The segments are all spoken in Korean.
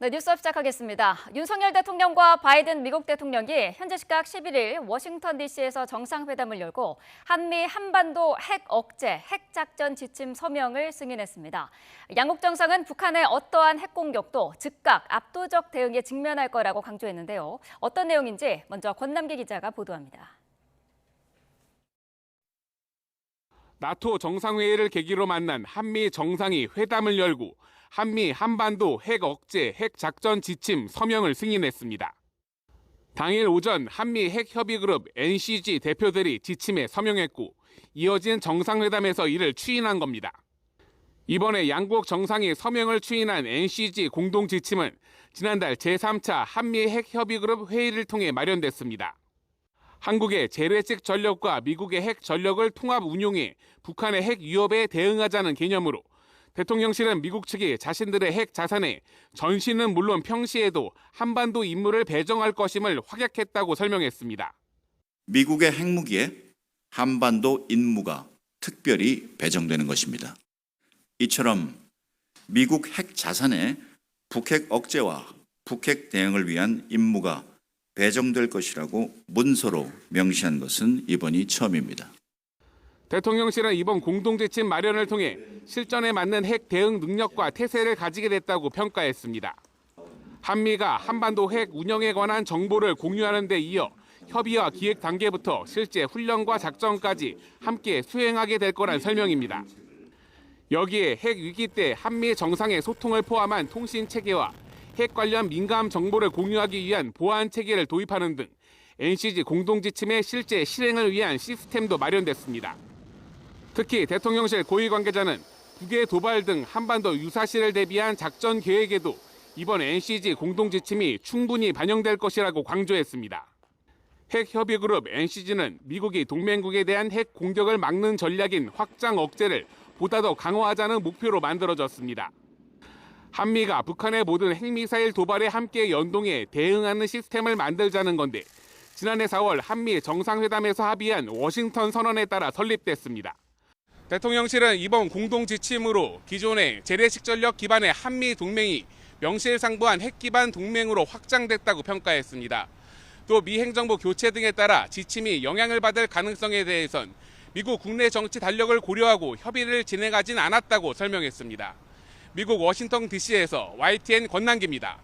네, 뉴스업 시작하겠습니다. 윤석열 대통령과 바이든 미국 대통령이 현재 시각 11일 워싱턴 DC에서 정상회담을 열고 한미 한반도 핵 억제, 핵 작전 지침 서명을 승인했습니다. 양국 정상은 북한의 어떠한 핵 공격도 즉각 압도적 대응에 직면할 거라고 강조했는데요. 어떤 내용인지 먼저 권남기 기자가 보도합니다. 나토 정상회의를 계기로 만난 한미 정상이 회담을 열고 한미 한반도 핵 억제, 핵 작전 지침 서명을 승인했습니다. 당일 오전 한미 핵협의그룹 NCG 대표들이 지침에 서명했고 이어진 정상회담에서 이를 추인한 겁니다. 이번에 양국 정상이 서명을 추인한 NCG 공동지침은 지난달 제3차 한미 핵협의그룹 회의를 통해 마련됐습니다. 한국의 재래식 전력과 미국의 핵 전력을 통합 운용해 북한의 핵 위협에 대응하자는 개념으로 대통령실은 미국 측이 자신들의 핵 자산에 전시는 물론 평시에도 한반도 임무를 배정할 것임을 확약했다고 설명했습니다. 미국의 핵무기에 한반도 임무가 특별히 배정되는 것입니다. 이처럼 미국 핵 자산에 북핵 억제와 북핵 대응을 위한 임무가 배정될 것이라고 문서로 명시한 것은 이번이 처음입니다. 대통령실은 이번 공동지침 마련을 통해 실전에 맞는 핵 대응 능력과 태세를 가지게 됐다고 평가했습니다. 한미가 한반도 핵 운영에 관한 정보를 공유하는 데 이어 협의와 기획 단계부터 실제 훈련과 작전까지 함께 수행하게 될 거란 설명입니다. 여기에 핵 위기 때 한미 정상의 소통을 포함한 통신 체계와 핵 관련 민감 정보를 공유하기 위한 보안 체계를 도입하는 등 NCG 공동지침의 실제 실행을 위한 시스템도 마련됐습니다. 특히 대통령실 고위 관계자는 북의 도발 등 한반도 유사시를 대비한 작전 계획에도 이번 NCG 공동지침이 충분히 반영될 것이라고 강조했습니다. 핵협의그룹 NCG는 미국이 동맹국에 대한 핵 공격을 막는 전략인 확장 억제를 보다 더 강화하자는 목표로 만들어졌습니다. 한미가 북한의 모든 핵미사일 도발에 함께 연동해 대응하는 시스템을 만들자는 건데 지난해 4월 한미 정상회담에서 합의한 워싱턴 선언에 따라 설립됐습니다. 대통령실은 이번 공동지침으로 기존의 재래식 전력 기반의 한미 동맹이 명실상부한 핵 기반 동맹으로 확장됐다고 평가했습니다. 또 미 행정부 교체 등에 따라 지침이 영향을 받을 가능성에 대해선 미국 국내 정치 단력을 고려하고 협의를 진행하진 않았다고 설명했습니다. 미국 워싱턴 DC에서 YTN 권남기입니다.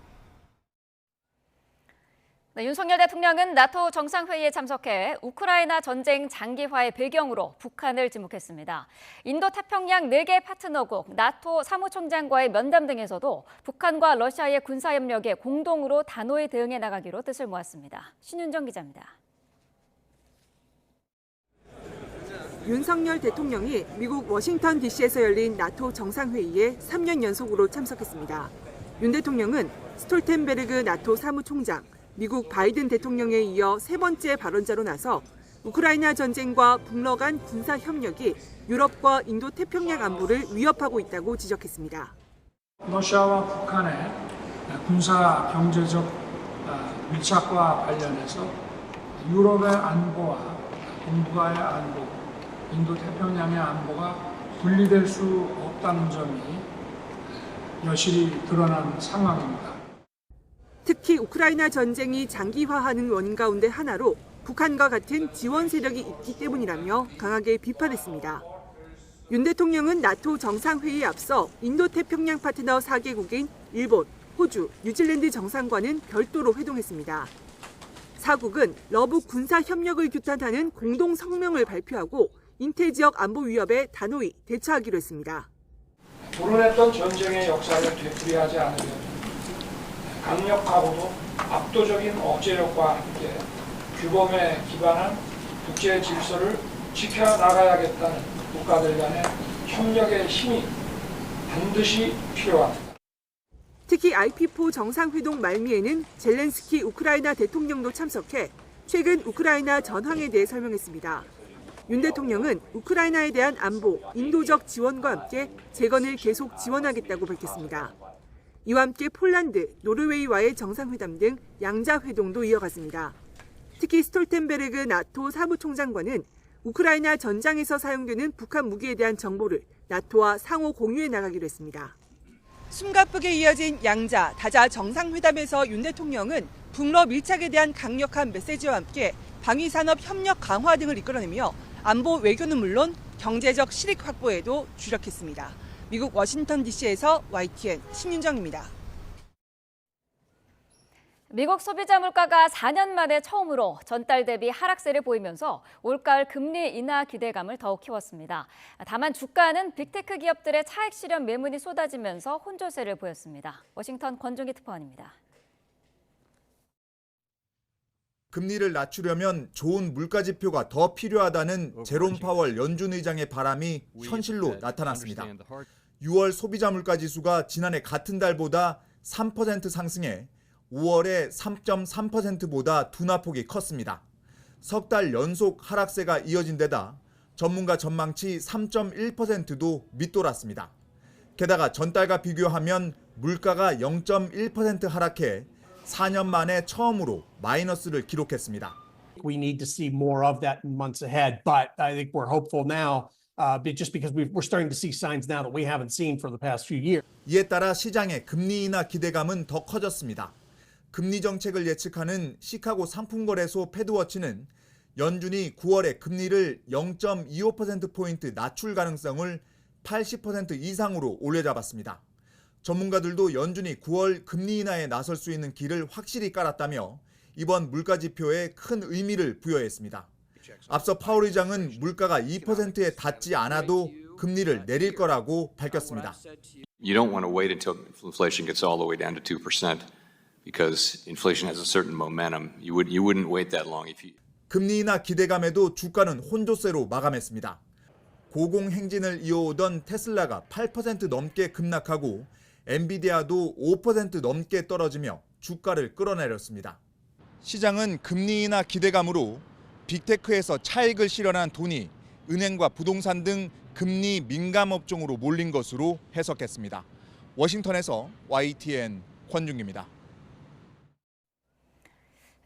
네, 윤석열 대통령은 나토 정상회의에 참석해 우크라이나 전쟁 장기화의 배경으로 북한을 지목했습니다. 인도태평양 4개 파트너국 나토 사무총장과의 면담 등에서도 북한과 러시아의 군사협력에 공동으로 단호히 대응해 나가기로 뜻을 모았습니다. 신윤정 기자입니다. 윤석열 대통령이 미국 워싱턴 DC에서 열린 나토 정상회의에 3년 연속으로 참석했습니다. 윤 대통령은 스톨텐베르그 나토 사무총장, 미국 바이든 대통령에 이어 세 번째 발언자로 나서 우크라이나 전쟁과 북러 간 군사 협력이 유럽과 인도 태평양 안보를 위협하고 있다고 지적했습니다. 러시아와 북한의 군사 경제적 밀착과 관련해서 유럽의 안보와 동북아의 안보, 인도 태평양의 안보가 분리될 수 없다는 점이 여실히 드러난 상황입니다. 특히 우크라이나 전쟁이 장기화하는 원인 가운데 하나로 북한과 같은 지원 세력이 있기 때문이라며 강하게 비판했습니다. 윤 대통령은 나토 정상회의에 앞서 인도태평양 파트너 4개국인 일본, 호주, 뉴질랜드 정상과는 별도로 회동했습니다. 4국은 러브 군사 협력을 규탄하는 공동 성명을 발표하고 인태 지역 안보 위협에 단호히 대처하기로 했습니다. 불운했던 전쟁의 역사를 되풀이하지 않으려면 강력하고도 압도적인 억제력과 함께 규범에 기반한 국제 질서를 지켜나가야겠다는 국가들 간의 협력의 힘이 반드시 필요합니다. 특히 IP4 정상회동 말미에는 젤렌스키 우크라이나 대통령도 참석해 최근 우크라이나 전황에 대해 설명했습니다. 윤 대통령은 우크라이나에 대한 안보, 인도적 지원과 함께 재건을 계속 지원하겠다고 밝혔습니다. 이와 함께 폴란드, 노르웨이와의 정상회담 등 양자회동도 이어갔습니다. 특히 스톨텐베르그 나토 사무총장과는 우크라이나 전장에서 사용되는 북한 무기에 대한 정보를 나토와 상호 공유해 나가기로 했습니다. 숨가쁘게 이어진 양자, 다자 정상회담에서 윤 대통령은 북러 밀착에 대한 강력한 메시지와 함께 방위산업 협력 강화 등을 이끌어내며 안보 외교는 물론 경제적 실익 확보에도 주력했습니다. 미국 워싱턴 DC에서 YTN 신윤정입니다. 미국 소비자 물가가 4년 만에 처음으로 전달 대비 하락세를 보이면서 올가을 금리 인하 기대감을 더욱 키웠습니다. 다만 주가는 빅테크 기업들의 차익 실현 매물이 쏟아지면서 혼조세를 보였습니다. 워싱턴 권종기 특파원입니다. 금리를 낮추려면 좋은 물가 지표가 더 필요하다는 제롬 파월 연준 의장의 바람이 현실로 나타났습니다. 6월 소비자 물가 지수가 지난해 같은 달보다 3% 상승해 5월에 3.3%보다 둔화폭이 컸습니다. 석 달 연속 하락세가 이어진 데다 전문가 전망치 3.1%도 밑돌았습니다. 게다가 전달과 비교하면 물가가 0.1% 하락해 4년 만에 처음으로 마이너스를 기록했습니다. We need to see more of that in months ahead, but I think we're hopeful now, just because we're starting to see signs now that we haven't seen for the past few years. 이에 따라 시장의 금리 인하 기대감은 더 커졌습니다. 금리 정책을 예측하는 시카고 상품거래소 패드워치는 연준이 9월에 금리를 0.25%포인트 낮출 가능성을 80% 이상으로 올려잡았습니다. 전문가들도 연준이 9월 금리 인하에 나설 수 있는 길을 확실히 깔았다며 이번 물가 지표에 큰 의미를 부여했습니다. 앞서 파월 의장은 물가가 2%에 닿지 않아도 금리를 내릴 거라고 밝혔습니다. You don't want to wait until inflation gets all the way down to 2% because inflation has a certain momentum. You wouldn't wait that long if you. 금리 인하 기대감에도 주가는 혼조세로 마감했습니다. 고공행진을 이어오던 테슬라가 8% 넘게 급락하고 엔비디아도 5% 넘게 떨어지며 주가를 끌어내렸습니다. 시장은 금리 인하 기대감으로 빅테크에서 차익을 실현한 돈이 은행과 부동산 등 금리 민감 업종으로 몰린 것으로 해석했습니다. 워싱턴에서 YTN 권중기입니다.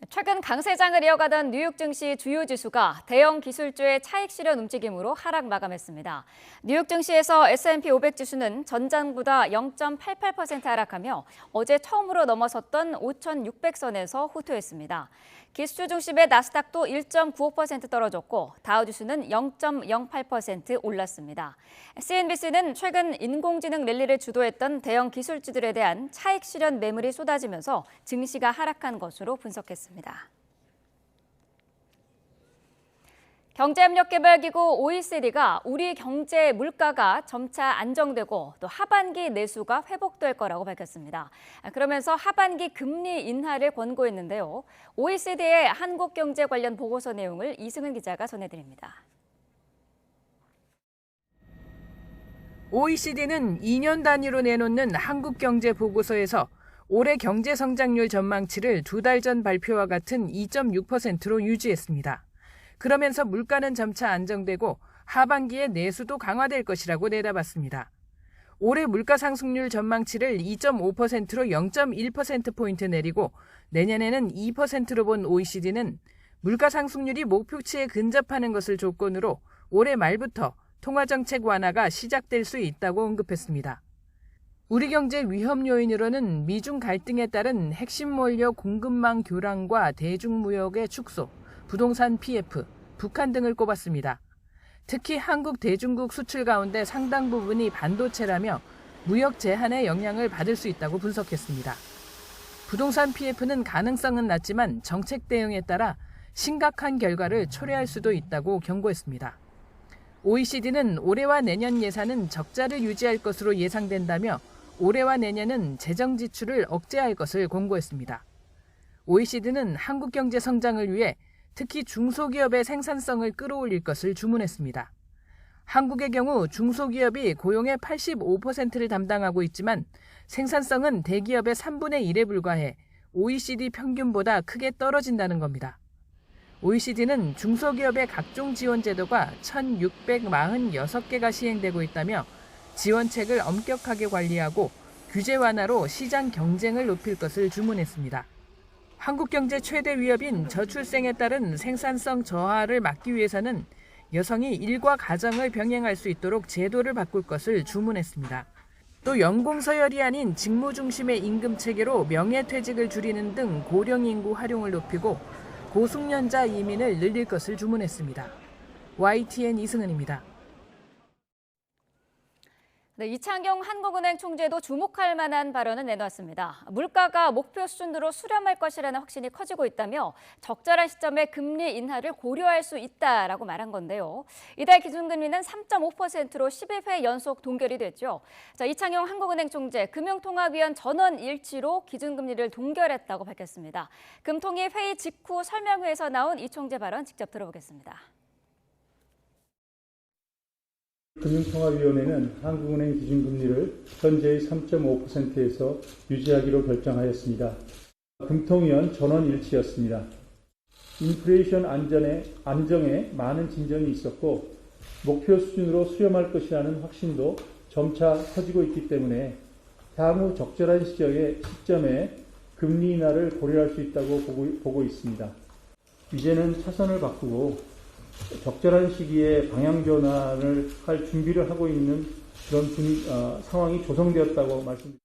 최근 강세장을 이어가던 뉴욕 증시 주요 지수가 대형 기술주의 차익 실현 움직임으로 하락 마감했습니다. 뉴욕 증시에서 S&P 500 지수는 전장보다 0.88% 하락하며 어제 처음으로 넘어섰던 5,600선에서 후퇴했습니다. 기술주 중심의 나스닥도 1.95% 떨어졌고 다우지수는 0.08% 올랐습니다. CNBC는 최근 인공지능 랠리를 주도했던 대형 기술주들에 대한 차익 실현 매물이 쏟아지면서 증시가 하락한 것으로 분석했습니다. 경제협력개발기구 OECD가 우리 경제 물가가 점차 안정되고 또 하반기 내수가 회복될 거라고 밝혔습니다. 그러면서 하반기 금리 인하를 권고했는데요. OECD의 한국 경제 관련 보고서 내용을 이승은 기자가 전해드립니다. OECD는 2년 단위로 내놓는 한국 경제 보고서에서 올해 경제 성장률 전망치를 2달 전 발표와 같은 2.6%로 유지했습니다. 그러면서 물가는 점차 안정되고 하반기에 내수도 강화될 것이라고 내다봤습니다. 올해 물가 상승률 전망치를 2.5%로 0.1%포인트 내리고 내년에는 2%로 본 OECD는 물가 상승률이 목표치에 근접하는 것을 조건으로 올해 말부터 통화정책 완화가 시작될 수 있다고 언급했습니다. 우리 경제 위험 요인으로는 미중 갈등에 따른 핵심 원료 공급망 교란과 대중무역의 축소, 부동산 PF, 북한 등을 꼽았습니다. 특히 한국 대중국 수출 가운데 상당 부분이 반도체라며 무역 제한의 영향을 받을 수 있다고 분석했습니다. 부동산 PF는 가능성은 낮지만 정책 대응에 따라 심각한 결과를 초래할 수도 있다고 경고했습니다. OECD는 올해와 내년 예산은 적자를 유지할 것으로 예상된다며 올해와 내년은 재정 지출을 억제할 것을 권고했습니다. OECD는 한국 경제 성장을 위해 특히 중소기업의 생산성을 끌어올릴 것을 주문했습니다. 한국의 경우 중소기업이 고용의 85%를 담당하고 있지만 생산성은 대기업의 3분의 1에 불과해 OECD 평균보다 크게 떨어진다는 겁니다. OECD는 중소기업의 각종 지원 제도가 1,646개가 시행되고 있다며 지원책을 엄격하게 관리하고 규제 완화로 시장 경쟁을 높일 것을 주문했습니다. 한국 경제 최대 위협인 저출생에 따른 생산성 저하를 막기 위해서는 여성이 일과 가정을 병행할 수 있도록 제도를 바꿀 것을 주문했습니다. 또 연공 서열이 아닌 직무 중심의 임금 체계로 명예퇴직을 줄이는 등 고령 인구 활용을 높이고 고숙련자 이민을 늘릴 것을 주문했습니다. YTN 이승은입니다. 네, 이창용 한국은행 총재도 주목할 만한 발언을 내놓았습니다. 물가가 목표 수준으로 수렴할 것이라는 확신이 커지고 있다며 적절한 시점에 금리 인하를 고려할 수 있다라고 말한 건데요. 이달 기준금리는 3.5%로 11회 연속 동결이 됐죠. 자, 이창용 한국은행 총재 금융통합위원 전원 일치로 기준금리를 동결했다고 밝혔습니다. 금통위 회의 직후 설명회에서 나온 이 총재 발언 직접 들어보겠습니다. 금융통합위원회는 한국은행 기준금리를 현재의 3.5%에서 유지하기로 결정하였습니다. 금통위원 전원 일치였습니다. 인플레이션 안정에 많은 진전이 있었고 목표 수준으로 수렴할 것이라는 확신도 점차 커지고 있기 때문에 향후 적절한 시점에 금리 인하를 고려할 수 있다고 보고 있습니다. 이제는 차선을 바꾸고 적절한 시기에 방향 전환을 할 준비를 하고 있는 그런 상황이 조성되었다고 말씀드립니다.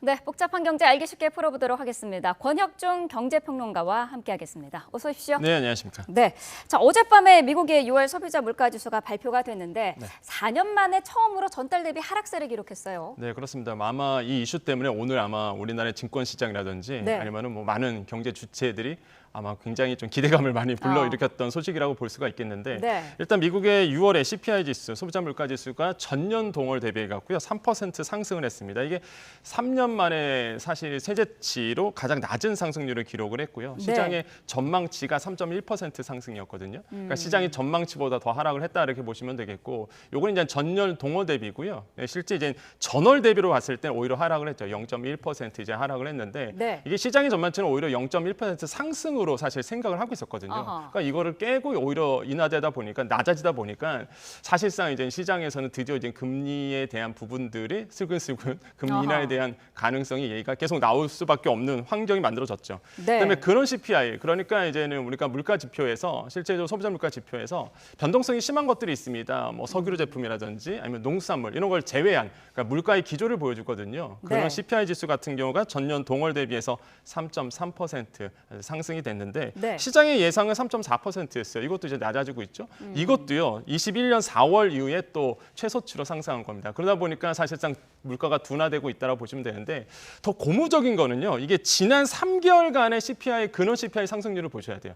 네, 복잡한 경제 알기 쉽게 풀어보도록 하겠습니다. 권혁중 경제평론가와 함께하겠습니다. 어서 오십시오. 네, 안녕하십니까. 네, 자 어젯밤에 미국의 6월 소비자 물가지수가 발표가 됐는데 4년 만에 처음으로 전달 대비 하락세를 기록했어요. 네, 그렇습니다. 아마 이 이슈 때문에 오늘 아마 우리나라의 증권시장이라든지 아니면은 뭐 많은 경제 주체들이 아마 굉장히 좀 기대감을 많이 불러일으켰던 소식이라고 볼 수가 있겠는데 일단 미국의 6월의 CPI 지수, 소비자 물가 지수가 전년 동월 대비해갖고요 3% 상승을 했습니다. 이게 3년 만에 사실 세제치로 가장 낮은 상승률을 기록을 했고요. 시장의 전망치가 3.1% 상승이었거든요. 그러니까 시장이 전망치보다 더 하락을 했다 이렇게 보시면 되겠고, 요건 이제 전년 동월 대비고요. 실제 이제 전월 대비로 봤을 때 오히려 하락을 했죠. 0.1% 이제 하락을 했는데 이게 시장의 전망치는 오히려 0.1% 상승으로 사실 생각을 하고 있었거든요. 그러니까 이거를 깨고 오히려 인하되다 보니까 낮아지다 보니까 사실상 이제 시장에서는 드디어 이제 금리에 대한 부분들이 슬근슬근 금리 인하에 대한 가능성이 얘기가 계속 나올 수밖에 없는 환경이 만들어졌죠. 그다음에 그런 CPI, 그러니까 이제는 우리가 물가 지표에서 실제로 소비자 물가 지표에서 변동성이 심한 것들이 있습니다. 뭐 석유류 제품이라든지 아니면 농수산물 이런 걸 제외한 그러니까 물가의 기조를 보여주거든요. 그런 CPI 지수 같은 경우가 전년 동월 대비해서 3.3% 상승이 됐는데 시장의 예상은 3.4%였어요. 이것도 이제 낮아지고 있죠. 이것도요. 21년 4월 이후에 또 최소치로 상승한 겁니다. 그러다 보니까 사실상 물가가 둔화되고 있다고 보시면 되는데 더 고무적인 거는요. 이게 지난 3개월간의 CPI, 근원 CPI 상승률을 보셔야 돼요.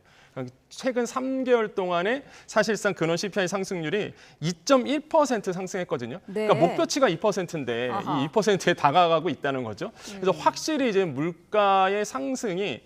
최근 3개월 동안에 사실상 근원 CPI 상승률이 2.1% 상승했거든요. 그러니까 목표치가 2%인데 이 2%에 다가가고 있다는 거죠. 그래서 확실히 이제 물가의 상승이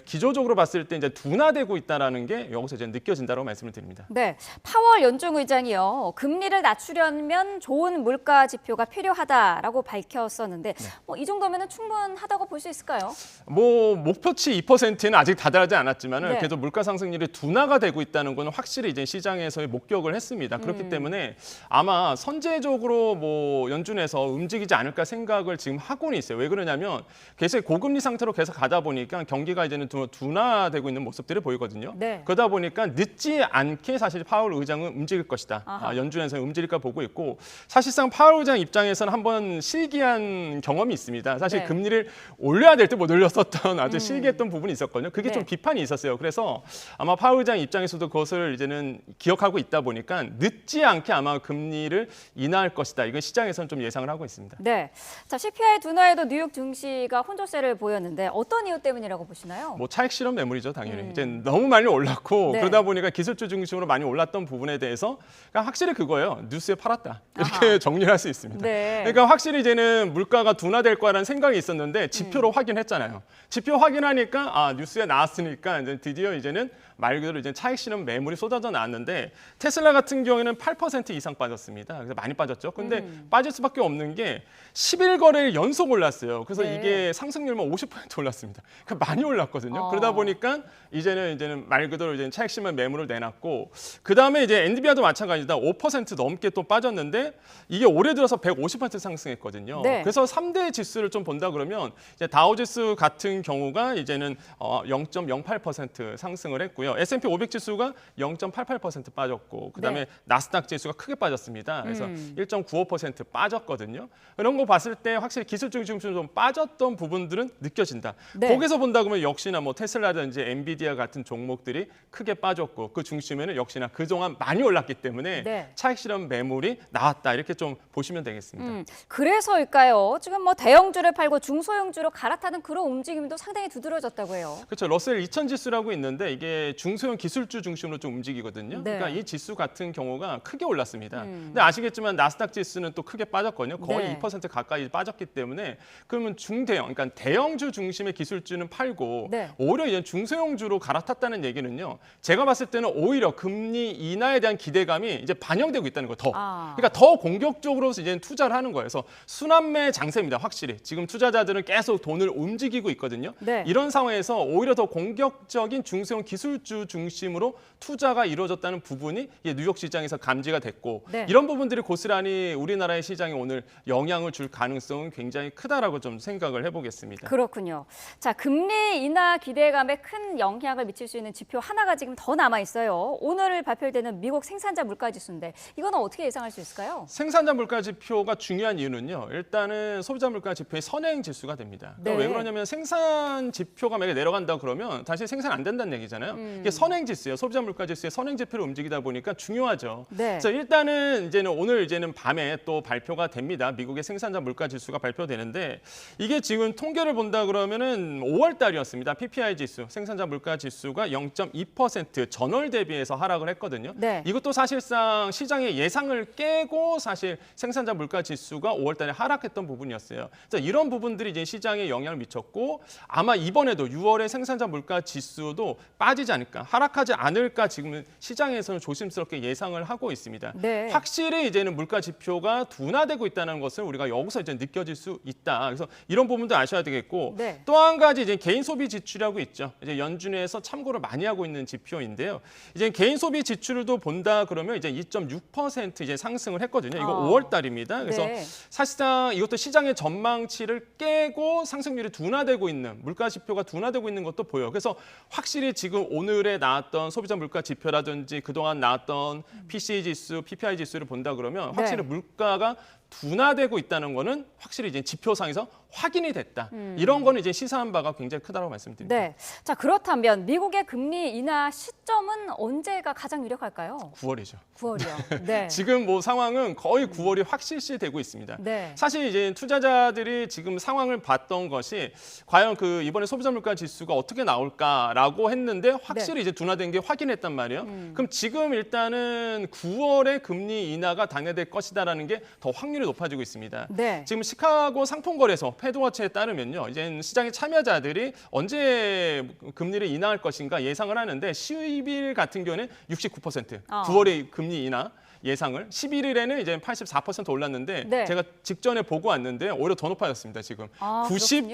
기조적으로 봤을 때 이제 둔화되고 있다라는 게 여기서 이제 느껴진다고 말씀을 드립니다. 네, 파월 연준 의장이요. 금리를 낮추려면 좋은 물가 지표가 필요하다라고 밝혔었는데 뭐 이 정도면은 충분하다고 볼 수 있을까요? 뭐 목표치 2%는 아직 다다르지 않았지만은 그래도 물가 상승률이 둔화가 되고 있다는 건 확실히 이제 시장에서의 목격을 했습니다. 그렇기 때문에 아마 선제적으로 뭐 연준에서 움직이지 않을까 생각을 지금 하고는 있어요. 왜 그러냐면 계속 고금리 상태로 계속 가다 보니까 경기가 이제는 둔화되고 있는 모습들이 보이거든요. 그러다 보니까 늦지 않게 사실 파월 의장은 움직일 것이다. 연준에서 움직일까 보고 있고, 사실상 파월 의장 입장에서는 한번 실기한 경험이 있습니다. 사실 금리를 올려야 될 때 못 올렸었던 아주 실기했던 부분이 있었거든요. 그게 좀 비판이 있었어요. 그래서 아마 파월 의장 입장에서도 그것을 이제는 기억하고 있다 보니까 늦지 않게 아마 금리를 인하할 것이다. 이건 시장에서는 좀 예상을 하고 있습니다. 네, 자 CPI 둔화에도 뉴욕 증시가 혼조세를 보였는데 어떤 이유 때문이라고 보시나요? 뭐 차익 실현 매물이죠, 당연히. 이제 너무 많이 올랐고 그러다 보니까 기술주 중심으로 많이 올랐던 부분에 대해서 그러니까 확실히 그거예요. 뉴스에 팔았다. 이렇게 정리를 할 수 있습니다. 그러니까 확실히 이제는 물가가 둔화될 거라는 생각이 있었는데 지표로 확인했잖아요. 지표 확인하니까 뉴스에 나왔으니까 이제 드디어 이제는 말 그대로 이제 차익 실현 매물이 쏟아져 나왔는데 테슬라 같은 경우에는 8% 이상 빠졌습니다. 그래서 많이 빠졌죠. 근데 빠질 수밖에 없는 게 11거래일 연속 올랐어요. 그래서 이게 상승률만 50% 올랐습니다. 그러니까 많이 올랐거든요. 그러다 보니까 이제는 말 그대로 이제 차익 실현 매물을 내놨고, 그 다음에 이제 엔비디아도 마찬가지다. 5% 넘게 또 빠졌는데 이게 올해 들어서 150% 상승했거든요. 그래서 3대 지수를 좀 본다 그러면 이제 다우지수 같은 경우가 이제는 0.08% 상승을 했고요. 빠졌고요. S&P 500 지수가 0.88% 빠졌고 그다음에 나스닥 지수가 크게 빠졌습니다. 그래서 1.95% 빠졌거든요. 이런 거 봤을 때 확실히 기술적인 중심으로 좀 빠졌던 부분들은 느껴진다. 거기서 본다 그러면 역시나 뭐 테슬라든지 엔비디아 같은 종목들이 크게 빠졌고 그 중심에는 역시나 그동안 많이 올랐기 때문에 차익 실현 매물이 나왔다. 이렇게 좀 보시면 되겠습니다. 그래서일까요? 지금 뭐 대형주를 팔고 중소형주로 갈아타는 그런 움직임도 상당히 두드러졌다고 해요. 그렇죠. 러셀 2000 지수라고 있는데 이게 중소형 기술주 중심으로 좀 움직이거든요. 그러니까 이 지수 같은 경우가 크게 올랐습니다. 근데 아시겠지만 나스닥 지수는 또 크게 빠졌거든요. 거의 2% 가까이 빠졌기 때문에 그러면 중대형, 그러니까 대형주 중심의 기술주는 팔고 오히려 이제 중소형주로 갈아탔다는 얘기는요. 제가 봤을 때는 오히려 금리 인하에 대한 기대감이 이제 반영되고 있다는 거예요. 더. 그러니까 더 공격적으로 이제 투자를 하는 거예요. 그래서 순환매 장세입니다. 확실히. 지금 투자자들은 계속 돈을 움직이고 있거든요. 이런 상황에서 오히려 더 공격적인 중소형 기술주 중심으로 투자가 이루어졌다는 부분이 뉴욕 시장에서 감지가 됐고 이런 부분들이 고스란히 우리나라의 시장에 오늘 영향을 줄 가능성은 굉장히 크다라고 좀 생각을 해보겠습니다. 그렇군요. 자, 금리 인하 기대감에 큰 영향을 미칠 수 있는 지표 하나가 지금 더 남아 있어요. 오늘 발표되는 미국 생산자 물가지수인데 이거는 어떻게 예상할 수 있을까요? 생산자 물가 지표가 중요한 이유는요. 일단은 소비자 물가 지표의 선행 지수가 됩니다. 그러니까 왜 그러냐면 생산 지표가 만약에 내려간다 그러면 다시 생산 안 된다는 얘기잖아요. 이게 선행 지수예요. 소비자 물가 지수의 선행 지표로 움직이다 보니까 중요하죠. 그래서 일단은 오늘 밤에 또 발표가 됩니다. 미국의 생산자 물가 지수가 발표되는데 이게 지금 통계를 본다 그러면은 5월 달이었습니다. PPI 지수, 생산자 물가 지수가 0.2% 전월 대비해서 하락을 했거든요. 이것도 사실상 시장의 예상을 깨고 사실 생산자 물가 지수가 5월 달에 하락했던 부분이었어요. 그래서 이런 부분들이 이제 시장에 영향을 미쳤고 아마 이번에도 6월에 생산자 물가 지수도 빠지지 않을까, 하락하지 않을까 지금 시장에서는 조심스럽게 예상을 하고 있습니다. 확실히 이제는 물가 지표가 둔화되고 있다는 것을 우리가 여기서 이제 느껴질 수 있다. 그래서 이런 부분도 아셔야 되겠고 또 한 가지 이제 개인 소비 지출이라고 있죠. 이제 연준에서 참고를 많이 하고 있는 지표인데요. 이제 개인 소비 지출도 본다 그러면 이제 2.6% 이제 상승을 했거든요. 이거 5월 달입니다. 그래서 사실상 이것도 시장의 전망치를 깨고 상승률이 둔화되고 있는 물가 지표가 둔화되고 있는 것도 보여요. 그래서 확실히 지금 오늘에 나왔던 소비자 물가 지표라든지 그동안 나왔던 PCE 지수, PPI 지수를 본다 그러면 확실히 물가가 둔화되고 있다는 거는 확실히 이제 지표상에서 확인이 됐다. 이런 거는 이제 시사한 바가 굉장히 크다고 말씀드립니다. 자, 그렇다면 미국의 금리 인하 시점은 언제가 가장 유력할까요? 9월이죠. 9월이요. 지금 뭐 상황은 거의 9월이 확실시되고 있습니다. 사실 이제 투자자들이 지금 상황을 봤던 것이 과연 그 이번에 소비자 물가 지수가 어떻게 나올까라고 했는데 확실히 이제 둔화된 게 확인했단 말이에요. 그럼 지금 일단은 9월에 금리 인하가 당해될 것이다라는 게 더 확률이 높아지고 있습니다. 지금 시카고 상품거래소 패드워치에 따르면요, 이제 시장의 참여자들이 언제 금리를 인하할 것인가 예상을 하는데 10일 같은 경우는 69%, 9월에 금리 인하 예상을 11일에는 이제 84% 올랐는데 제가 직전에 보고 왔는데 오히려 더 높아졌습니다. 지금 90,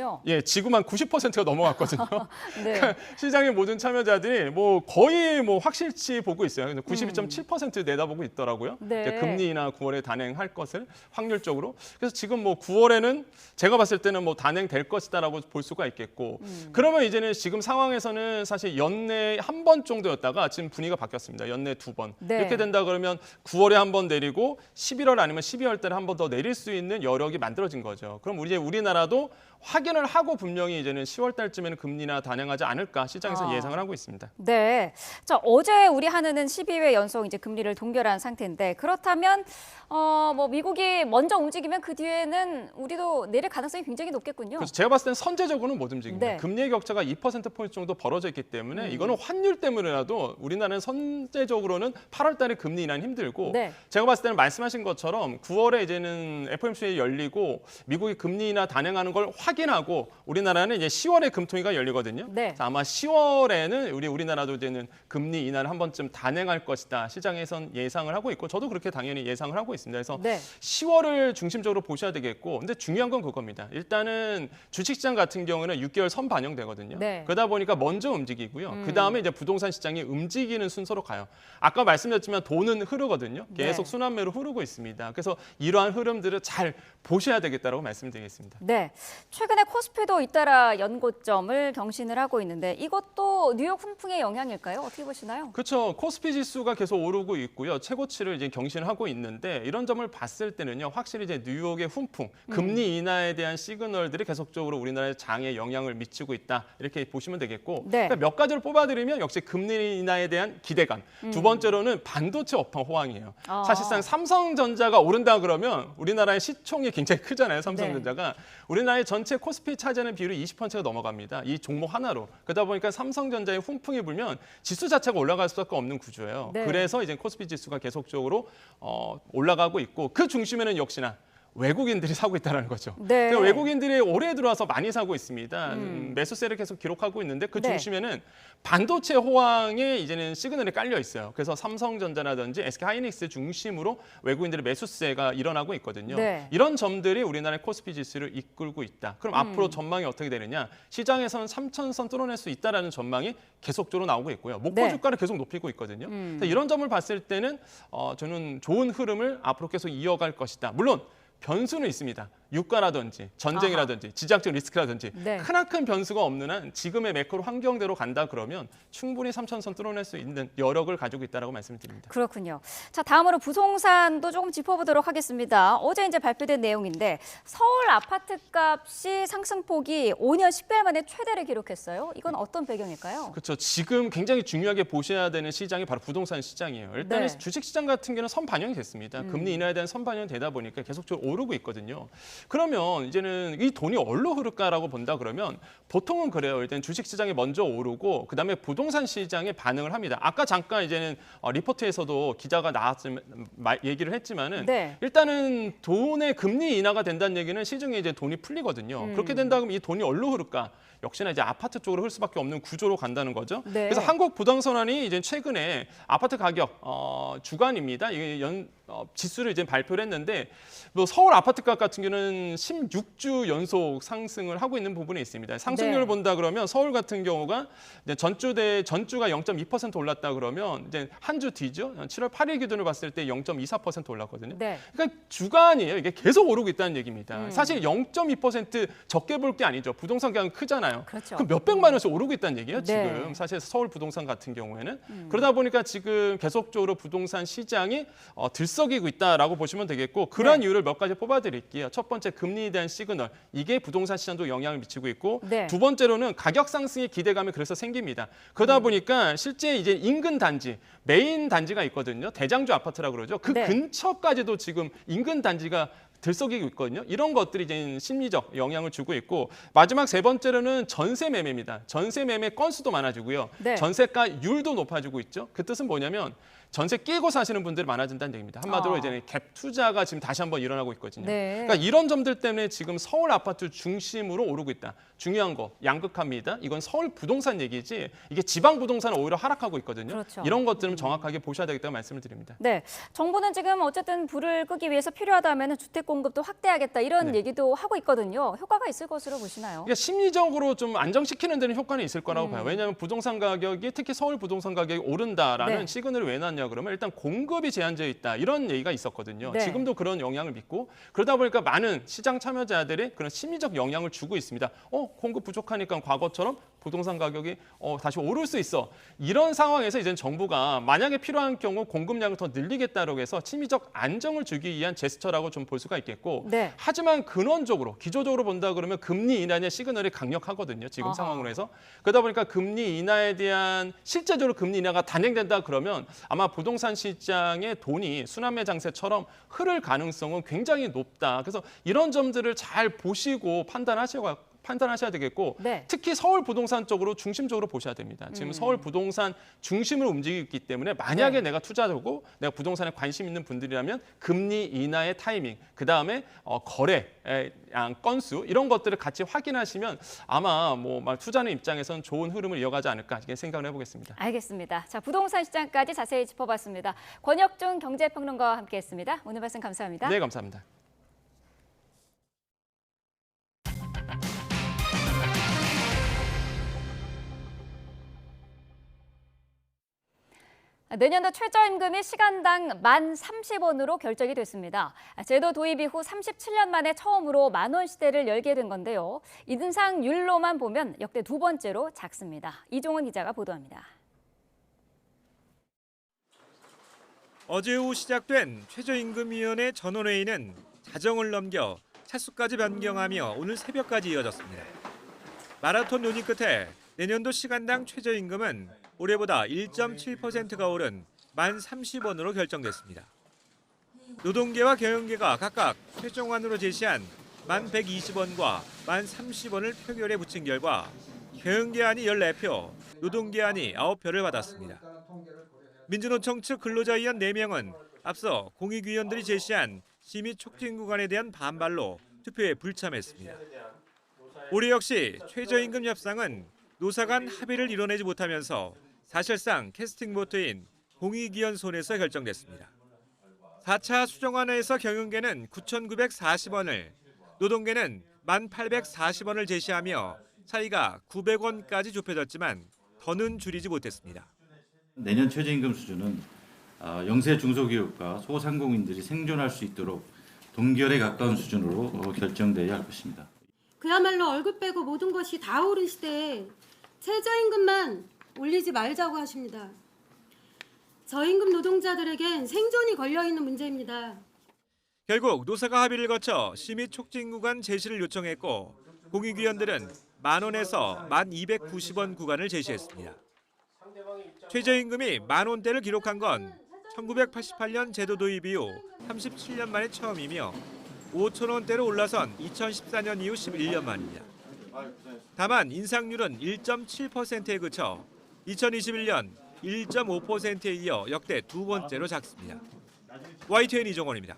지금 한 90%가 넘어갔거든요. 그러니까 시장의 모든 참여자들이 뭐 거의 뭐 확실치 보고 있어요. 92.7% 내다보고 있더라고요. 금리 인하 9월에 단행할 것을 확률적으로. 그래서 지금 뭐 9월에는 제가 봤을 때는 뭐 단행될 것이다라고 볼 수가 있겠고 그러면 이제는 지금 상황에서는 사실 연내 한 번 정도였다가 지금 분위기가 바뀌었습니다. 연내 2번. 이렇게 된다 그러면 9월에 한 번 내리고 11월 아니면 12월 달에 한 번 더 내릴 수 있는 여력이 만들어진 거죠. 그럼 우리나라도 확인을 하고 분명히 이제는 10월 달쯤에는 금리나 단행하지 않을까 시장에서 예상을 하고 있습니다. 자, 어제 우리 한은은 12회 연속 이제 금리를 동결한 상태인데 그렇다면 뭐 미국이 먼저 움직이면 그 뒤에는 우리도 내릴 가능성이 굉장히 높겠군요. 그래서 제가 봤을 때는 선제적으로는 못 움직입니다. 금리의 격차가 2%포인트 정도 벌어져 있기 때문에 이거는 환율 때문에라도 우리나라는 선제적으로는 8월 달에 금리 인하는 힘들고 제가 봤을 때는 말씀하신 것처럼 9월에 이제는 FOMC 열리고 미국이 금리 인하 단행하는 걸 확인하고 우리나라는 이제 10월에 금통위가 열리거든요. 아마 10월에는 우리나라도 이제는 금리 인하를 한 번쯤 단행할 것이다. 시장에선 예상을 하고 있고 저도 그렇게 당연히 예상을 하고 있습니다. 그래서 10월을 중심적으로 보셔야 되겠고 근데 중요한 건 그겁니다. 일단은 주식시장 같은 경우는 6개월 선 반영되거든요. 그러다 보니까 먼저 움직이고요. 그다음에 이제 부동산 시장이 움직이는 순서로 가요. 아까 말씀드렸지만 돈은 흐르거든요. 있거든요. 계속 순환매로 흐르고 있습니다. 그래서 이러한 흐름들을 잘 보셔야 되겠다라고 말씀드리겠습니다. 네, 최근에 코스피도 잇따라 연고점을 경신을 하고 있는데 이것도 뉴욕 훈풍의 영향일까요? 어떻게 보시나요? 그렇죠. 코스피 지수가 계속 오르고 있고요. 최고치를 이제 경신하고 있는데 이런 점을 봤을 때는요. 확실히 이제 뉴욕의 훈풍, 금리 인하에 대한 시그널들이 계속적으로 우리나라의 장에 영향을 미치고 있다. 이렇게 보시면 되겠고 그러니까 몇 가지를 뽑아드리면 역시 금리 인하에 대한 기대감. 두 번째로는 반도체 업황 호황이에요. 사실상 삼성전자가 오른다 그러면 우리나라의 시총이 굉장히 크잖아요. 삼성전자가. 우리나라의 전체 코스피 차지하는 비율이 20%가 넘어갑니다. 이 종목 하나로. 그러다 보니까 삼성전자의 훈풍이 불면 지수 자체가 올라갈 수밖에 없는 구조예요. 그래서 이제 코스피 지수가 계속적으로 올라가고 있고 그 중심에는 역시나 외국인들이 사고 있다는 거죠. 그러니까 외국인들이 올해 들어와서 많이 사고 있습니다. 매수세를 계속 기록하고 있는데 그 중심에는 반도체 호황에 이제는 시그널이 깔려 있어요. 그래서 삼성전자라든지 SK하이닉스 중심으로 외국인들의 매수세가 일어나고 있거든요. 이런 점들이 우리나라의 코스피 지수를 이끌고 있다. 그럼 앞으로 전망이 어떻게 되느냐? 시장에서는 3,000선 뚫어낼 수 있다라는 전망이 계속적으로 나오고 있고요. 목표 주가를 계속 높이고 있거든요. 이런 점을 봤을 때는 저는 좋은 흐름을 앞으로 계속 이어갈 것이다. 물론 변수는 있습니다. 유가라든지 전쟁이라든지 지정학적 리스크라든지 크나큰 변수가 없는 한 지금의 매크로 환경대로 간다 그러면 충분히 3,000선 뚫어낼 수 있는 여력을 가지고 있다고 말씀을 드립니다. 그렇군요. 자, 다음으로 부동산도 조금 짚어보도록 하겠습니다. 어제 이제 발표된 내용인데 서울 아파트 값이 상승폭이 5년 10개월 만에 최대를 기록했어요. 이건 어떤 배경일까요? 그렇죠. 지금 굉장히 중요하게 보셔야 되는 시장이 바로 부동산 시장이에요. 일단은 주식시장 같은 경우는 선반영이 됐습니다. 금리 인하에 대한 선반영이 되다 보니까 계속적으로 오르고 있거든요. 그러면 이제는 이 돈이 어디로 흐를까라고 본다 그러면 보통은 그래요. 일단 주식시장이 먼저 오르고 그다음에 부동산 시장에 반응을 합니다. 아까 잠깐 이제는 리포트에서도 기자가 나왔지만 얘기를 했지만은 일단은 돈의 금리 인하가 된다는 얘기는 시중에 이제 돈이 풀리거든요. 그렇게 된다 그러면 이 돈이 어디로 흐를까? 역시나 이제 아파트 쪽으로 흘 수밖에 없는 구조로 간다는 거죠. 그래서 한국부동산원이 이제 최근에 아파트 가격 주간입니다. 이게 지수를 이제 발표를 했는데 뭐 서울 아파트값 같은 경우는 16주 연속 상승을 하고 있는 부분이 있습니다. 상승률을 본다 그러면 서울 같은 경우가 이제 전주가 0.2% 올랐다 그러면 이제 한 주 뒤죠. 7월 8일 기준으로 봤을 때 0.24% 올랐거든요. 그러니까 주간이에요. 이게 계속 오르고 있다는 얘기입니다. 사실 0.2% 적게 볼 게 아니죠. 부동산 가격은 크잖아요. 그럼 몇백만 원씩 오르고 있다는 얘기예요. 지금 사실 서울 부동산 같은 경우에는. 그러다 보니까 지금 계속적으로 부동산 시장이 들썩이고 있다라고 보시면 되겠고 그러한 이유를 몇 가지 뽑아드릴게요. 첫 번째 금리에 대한 시그널. 이게 부동산 시장도 영향을 미치고 있고 두 번째로는 가격 상승의 기대감이 그래서 생깁니다. 그러다 보니까 실제 이제 인근 단지, 메인 단지가 있거든요. 대장주 아파트라고 그러죠. 그 근처까지도 지금 인근 단지가 들썩이고 있거든요. 이런 것들이 이제 심리적 영향을 주고 있고 마지막 세 번째로는 전세 매매입니다. 전세 매매 건수도 많아지고요. 전세가율도 높아지고 있죠. 그 뜻은 뭐냐면 전세 끼고 사시는 분들이 많아진다는 얘기입니다. 한마디로 이제 갭 투자가 지금 다시 한번 일어나고 있거든요. 그러니까 이런 점들 때문에 지금 서울 아파트 중심으로 오르고 있다. 중요한 거 양극화입니다. 이건 서울 부동산 얘기지 이게 지방 부동산은 오히려 하락하고 있거든요. 이런 것들은 정확하게 보셔야 되겠다고 말씀을 드립니다. 정부는 지금 어쨌든 불을 끄기 위해서 필요하다면 주택 공급도 확대하겠다 이런 얘기도 하고 있거든요. 효과가 있을 것으로 보시나요? 그러니까 심리적으로 좀 안정시키는 데는 효과는 있을 거라고 봐요. 왜냐하면 부동산 가격이 특히 서울 부동산 가격이 오른다라는 시그널이 왜 났냐 그러면 일단 공급이 제한되어 있다 이런 얘기가 있었거든요. 지금도 그런 영향을 믿고 그러다 보니까 많은 시장 참여자들이 그런 심리적 영향을 주고 있습니다. 공급 부족하니까 과거처럼 부동산 가격이 다시 오를 수 있어. 이런 상황에서 이제 정부가 만약에 필요한 경우 공급량을 더 늘리겠다고 해서 심리적 안정을 주기 위한 제스처라고 좀 볼 수가 있겠고 하지만 근원적으로 기조적으로 본다 그러면 금리 인하의 시그널이 강력하거든요. 지금 상황으로 해서. 그러다 보니까 금리 인하에 대한 실제적으로 금리 인하가 단행된다 그러면 아마 부동산 시장의 돈이 순환매 장세처럼 흐를 가능성은 굉장히 높다. 그래서 이런 점들을 잘 보시고 판단하셔야 되겠고 특히 서울 부동산 쪽으로 중심적으로 보셔야 됩니다. 지금 서울 부동산 중심으로 움직이기 때문에 만약에 내가 투자자고 내가 부동산에 관심 있는 분들이라면 금리 인하의 타이밍, 그다음에 거래 건수 이런 것들을 같이 확인하시면 아마 투자하는 입장에서는 좋은 흐름을 이어가지 않을까 이렇게 생각을 해보겠습니다. 알겠습니다. 자, 부동산 시장까지 자세히 짚어봤습니다. 권혁중 경제평론가와 함께했습니다. 오늘 말씀 감사합니다. 네, 감사합니다. 내년도 최저임금이 시간당 1,030원으로 결정이 됐습니다. 제도 도입 이후 37년 만에 처음으로 10,000원 시대를 열게 된 건데요. 인상률로만 보면 역대 두 번째로 작습니다. 이종원 기자가 보도합니다. 어제 오후 시작된 최저임금위원회 전원회의는 자정을 넘겨 차수까지 변경하며 오늘 새벽까지 이어졌습니다. 마라톤 논의 끝에 내년도 시간당 최저임금은 올해보다 1.7%가 오른 1,030원으로 결정됐습니다. 노동계와 경영계가 각각 최종안으로 제시한 1,120원과 1,030원을 표결에 붙인 결과 경영계안이 14표, 노동계안이 9표를 받았습니다. 민주노총 측 근로자위원 4명은 앞서 공익위원들이 제시한 심의 촉진 구간에 대한 반발로 투표에 불참했습니다. 올해 역시 최저임금 협상은 노사 간 합의를 이뤄내지 못하면서 사실상 캐스팅 보트인 공익위원 손에서 결정됐습니다. 4차 수정안에서 경영계는 9,940원을, 노동계는 1,840원을 제시하며 차이가 900원까지 좁혀졌지만 더는 줄이지 못했습니다. 내년 최저임금 수준은 영세 중소기업과 소상공인들이 생존할 수 있도록 동결에 가까운 수준으로 결정돼야 할 것입니다. 그야말로 얼굴 빼고 모든 것이 다 오른 시대에 최저임금만 올리지 말자고 하십니다. 저임금 노동자들에겐 생존이 걸려있는 문제입니다. 결국 노사가 합의를 거쳐 심의 촉진 구간 제시를 요청했고 공익위원들은 10,000원에서 1,290원 구간을 제시했습니다. 최저임금이 10,000원대를 기록한 건 1988년 제도 도입 이후 37년 만에 처음이며 5,000원대로 올라선 2014년 이후 11년 만입니다. 다만 인상률은 1.7%에 그쳐 2021년 1.5%에 이어 역대 두 번째로 작습니다. YTN 이종원입니다.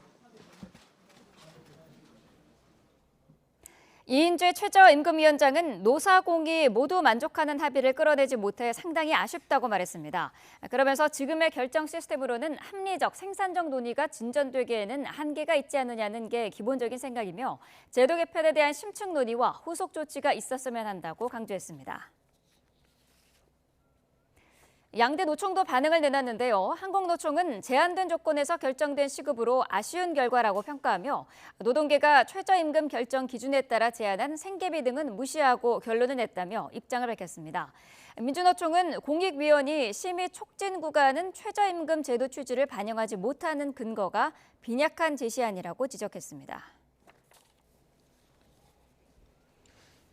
이인재 최저임금위원장은 노사공이 모두 만족하는 합의를 끌어내지 못해 상당히 아쉽다고 말했습니다. 그러면서 지금의 결정 시스템으로는 합리적, 생산적 논의가 진전되기에는 한계가 있지 않느냐는 게 기본적인 생각이며 제도 개편에 대한 심층 논의와 후속 조치가 있었으면 한다고 강조했습니다. 양대 노총도 반응을 내놨는데요. 한국노총은 제한된 조건에서 결정된 시급으로 아쉬운 결과라고 평가하며 노동계가 최저임금 결정 기준에 따라 제한한 생계비 등은 무시하고 결론을 냈다며 입장을 밝혔습니다. 민주노총은 공익위원이 심의 촉진 구간은 최저임금 제도 취지를 반영하지 못하는 근거가 빈약한 제시안이라고 지적했습니다.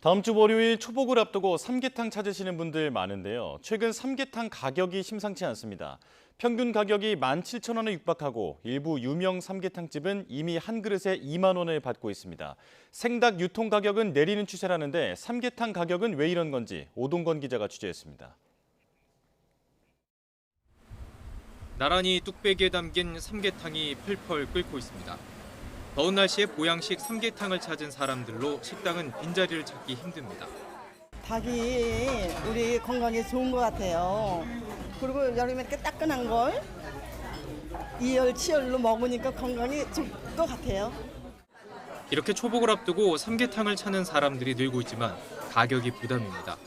다음 주 월요일 초복을 앞두고 삼계탕 찾으시는 분들 많은데요. 최근 삼계탕 가격이 심상치 않습니다. 평균 가격이 17,000원에 육박하고 일부 유명 삼계탕집은 이미 한 그릇에 2만 원을 받고 있습니다. 생닭 유통 가격은 내리는 추세라는데 삼계탕 가격은 왜 이런 건지 오동건 기자가 취재했습니다. 나란히 뚝배기에 담긴 삼계탕이 펄펄 끓고 있습니다. 더운 날씨에 보양식 삼계탕을 찾은 사람들로 식당은 빈자리를 찾기 힘듭니다. 닭이 우리 건강에 좋은 것 같아요. 그리고 여름에 이렇게 따끈한 걸 이열치열로 먹으니까 건강이 좋을 것 같아요. 이렇게 초복을 앞두고 삼계탕을 찾는 사람들이 늘고 있지만 가격이 부담입니다.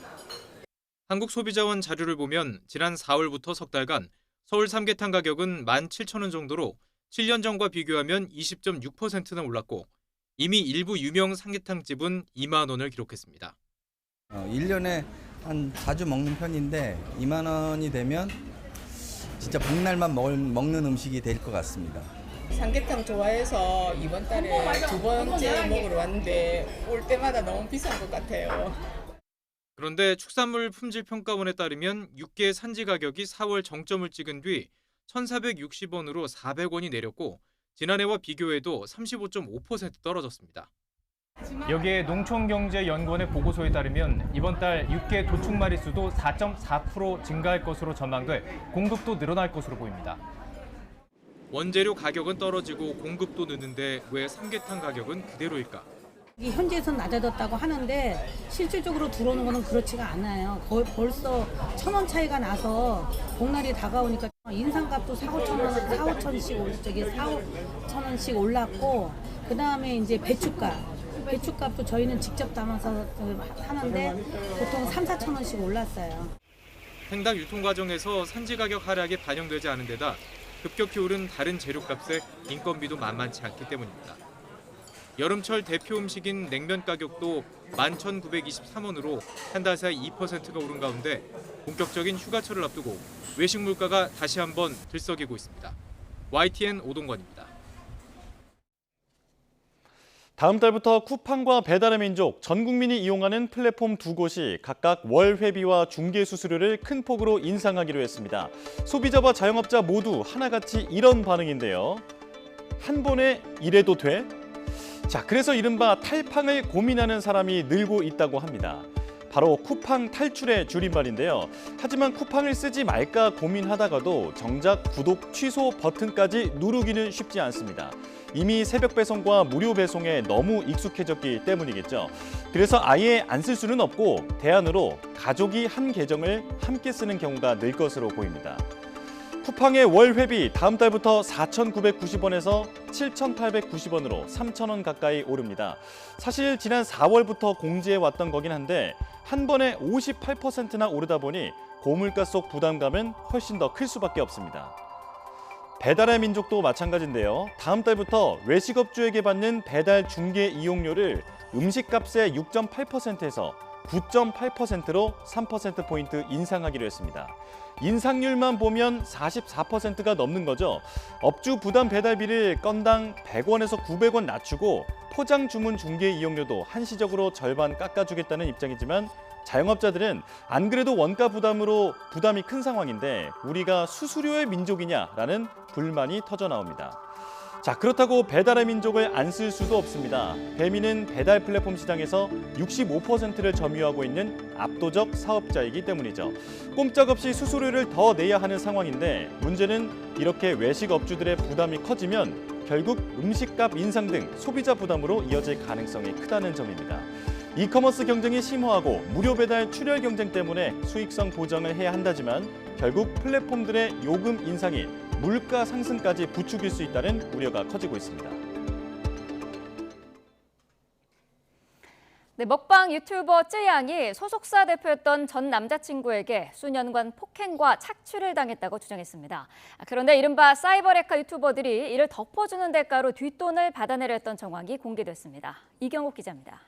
한국소비자원 자료를 보면 지난 4월부터 석 달간 서울 삼계탕 가격은 17,000원 정도로 7년 전과 비교하면 20.6%나 올랐고 이미 일부 유명 삼계탕집은 2만 원을 기록했습니다. 1년에 한 자주 먹는 편인데 2만 원이 되면 진짜 복날만 먹는 음식이 될 것 같습니다. 삼계탕 좋아해서 이번 달에 두 번째 먹으러 왔는데 올 때마다 너무 비싼 것 같아요. 그런데 축산물품질평가원에 따르면 육계 산지 가격이 4월 정점을 찍은 뒤 1,460원으로 400원이 내렸고 지난해와 비교해도 35.5% 떨어졌습니다. 여기에 농촌경제연구원의 보고서에 따르면 이번 달 육계 도축 마리수도 4.4% 증가할 것으로 전망돼 공급도 늘어날 것으로 보입니다. 원재료 가격은 떨어지고 공급도 느는데 왜 삼계탕 가격은 그대로일까? 현지에서는 낮아졌다고 하는데 실질적으로 들어오는 거는 그렇지가 않아요. 거의 벌써 1,000원 차이가 나서 복날이 다가오니까 인삼값도 4,5천원씩 올랐고 그다음에 이제 배춧값도 저희는 직접 담아서 하는데 보통 3,4천원씩 올랐어요. 팽당 유통 과정에서 산지 가격 하락이 반영되지 않은 데다 급격히 오른 다른 재료값에 인건비도 만만치 않기 때문입니다. 여름철 대표 음식인 냉면 가격도 11,923원으로 한 달 사이 2%가 오른 가운데 본격적인 휴가철을 앞두고 외식 물가가 다시 한번 들썩이고 있습니다. YTN 오동관입니다. 다음 달부터 쿠팡과 배달의 민족, 전 국민이 이용하는 플랫폼 두 곳이 각각 월 회비와 중개 수수료를 큰 폭으로 인상하기로 했습니다. 소비자와 자영업자 모두 하나같이 이런 반응인데요. 한 번에 이래도 돼? 자, 그래서 이른바 탈팡을 고민하는 사람이 늘고 있다고 합니다. 바로 쿠팡 탈출의 줄임말인데요. 하지만 쿠팡을 쓰지 말까 고민하다가도 정작 구독 취소 버튼까지 누르기는 쉽지 않습니다. 이미 새벽 배송과 무료 배송에 너무 익숙해졌기 때문이겠죠. 그래서 아예 안 쓸 수는 없고 대안으로 가족이 한 계정을 함께 쓰는 경우가 늘 것으로 보입니다. 쿠팡의 월 회비 다음 달부터 4,990원에서 7,890원으로 3,000원 가까이 오릅니다. 사실 지난 4월부터 공지해왔던 거긴 한데 한 번에 58%나 오르다 보니 고물가 속 부담감은 훨씬 더 클 수밖에 없습니다. 배달의 민족도 마찬가지인데요. 다음 달부터 외식업주에게 받는 배달 중개 이용료를 음식값의 6.8%에서 9.8%로 3%포인트 인상하기로 했습니다. 인상률만 보면 44%가 넘는 거죠. 업주 부담 배달비를 건당 100원에서 900원 낮추고 포장 주문 중개 이용료도 한시적으로 절반 깎아주겠다는 입장이지만 자영업자들은 안 그래도 원가 부담으로 부담이 큰 상황인데 우리가 수수료의 민족이냐라는 불만이 터져 나옵니다. 자, 그렇다고 배달의 민족을 안 쓸 수도 없습니다. 배민은 배달 플랫폼 시장에서 65%를 점유하고 있는 압도적 사업자이기 때문이죠. 꼼짝없이 수수료를 더 내야 하는 상황인데 문제는 이렇게 외식 업주들의 부담이 커지면 결국 음식값 인상 등 소비자 부담으로 이어질 가능성이 크다는 점입니다. 이커머스 경쟁이 심화하고 무료 배달 출혈 경쟁 때문에 수익성 보장을 해야 한다지만 결국 플랫폼들의 요금 인상이 물가 상승까지 부추길 수 있다는 우려가 커지고 있습니다. 네, 먹방 유튜버 쯔양이 소속사 대표였던 전 남자친구에게 수년간 폭행과 착취를 당했다고 주장했습니다. 그런데 이른바 사이버레카 유튜버들이 이를 덮어주는 대가로 뒷돈을 받아내려 했던 정황이 공개됐습니다. 이경옥 기자입니다.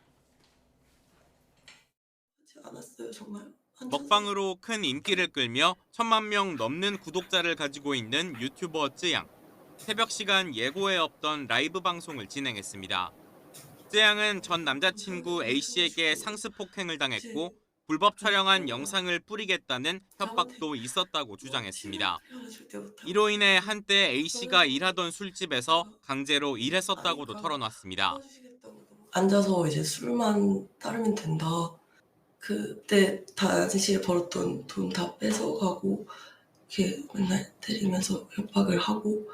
않았어요, 정말. 먹방으로 큰 인기를 끌며 1,000만 명 넘는 구독자를 가지고 있는 유튜버 쯔양. 새벽 시간 예고에 없던 라이브 방송을 진행했습니다. 쯔양은 전 남자친구 A씨에게 상습 폭행을 당했고 불법 촬영한 영상을 뿌리겠다는 협박도 있었다고 주장했습니다. 이로 인해 한때 A씨가 일하던 술집에서 강제로 일했었다고도 털어놨습니다. 앉아서 이제 술만 따르면 된다. 그때 당시에 벌었던 돈 다 뺏어가고 이렇게 맨날 때리면서 협박을 하고.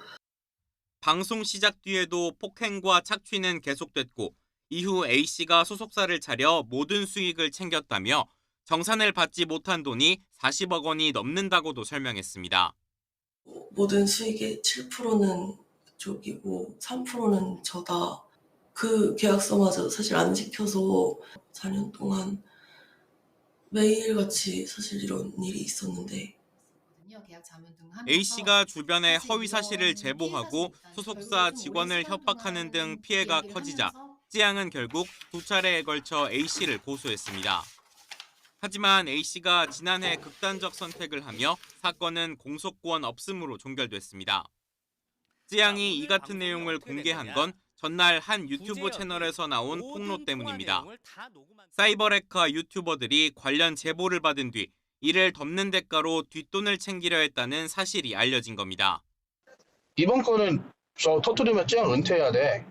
방송 시작 뒤에도 폭행과 착취는 계속됐고 이후 A씨가 소속사를 차려 모든 수익을 챙겼다며 정산을 받지 못한 돈이 40억 원이 넘는다고도 설명했습니다. 모든 수익의 7%는 그쪽이고 3%는 저다. 그 계약서마저 사실 안 지켜서 4년 동안 매일같이 사실 이런 일이 있었는데 A씨가 주변에 허위 사실을 제보하고 소속사 직원을 협박하는 등 피해가 커지자 쯔양은 결국 2차례에 걸쳐 A씨를 고소했습니다. 하지만 A씨가 지난해 극단적 선택을 하며 사건은 공소권 없음으로 종결됐습니다. 쯔양이 이 같은 내용을 공개한 건 전날 한 유튜브 채널에서 나온 폭로 때문입니다. 사이버레카 유튜버들이 관련 제보를 받은 뒤 이를 덮는 대가로 뒷돈을 챙기려 했다는 사실이 알려진 겁니다. 이번 건은 저 터뜨리면 쯔양 은퇴해야 돼.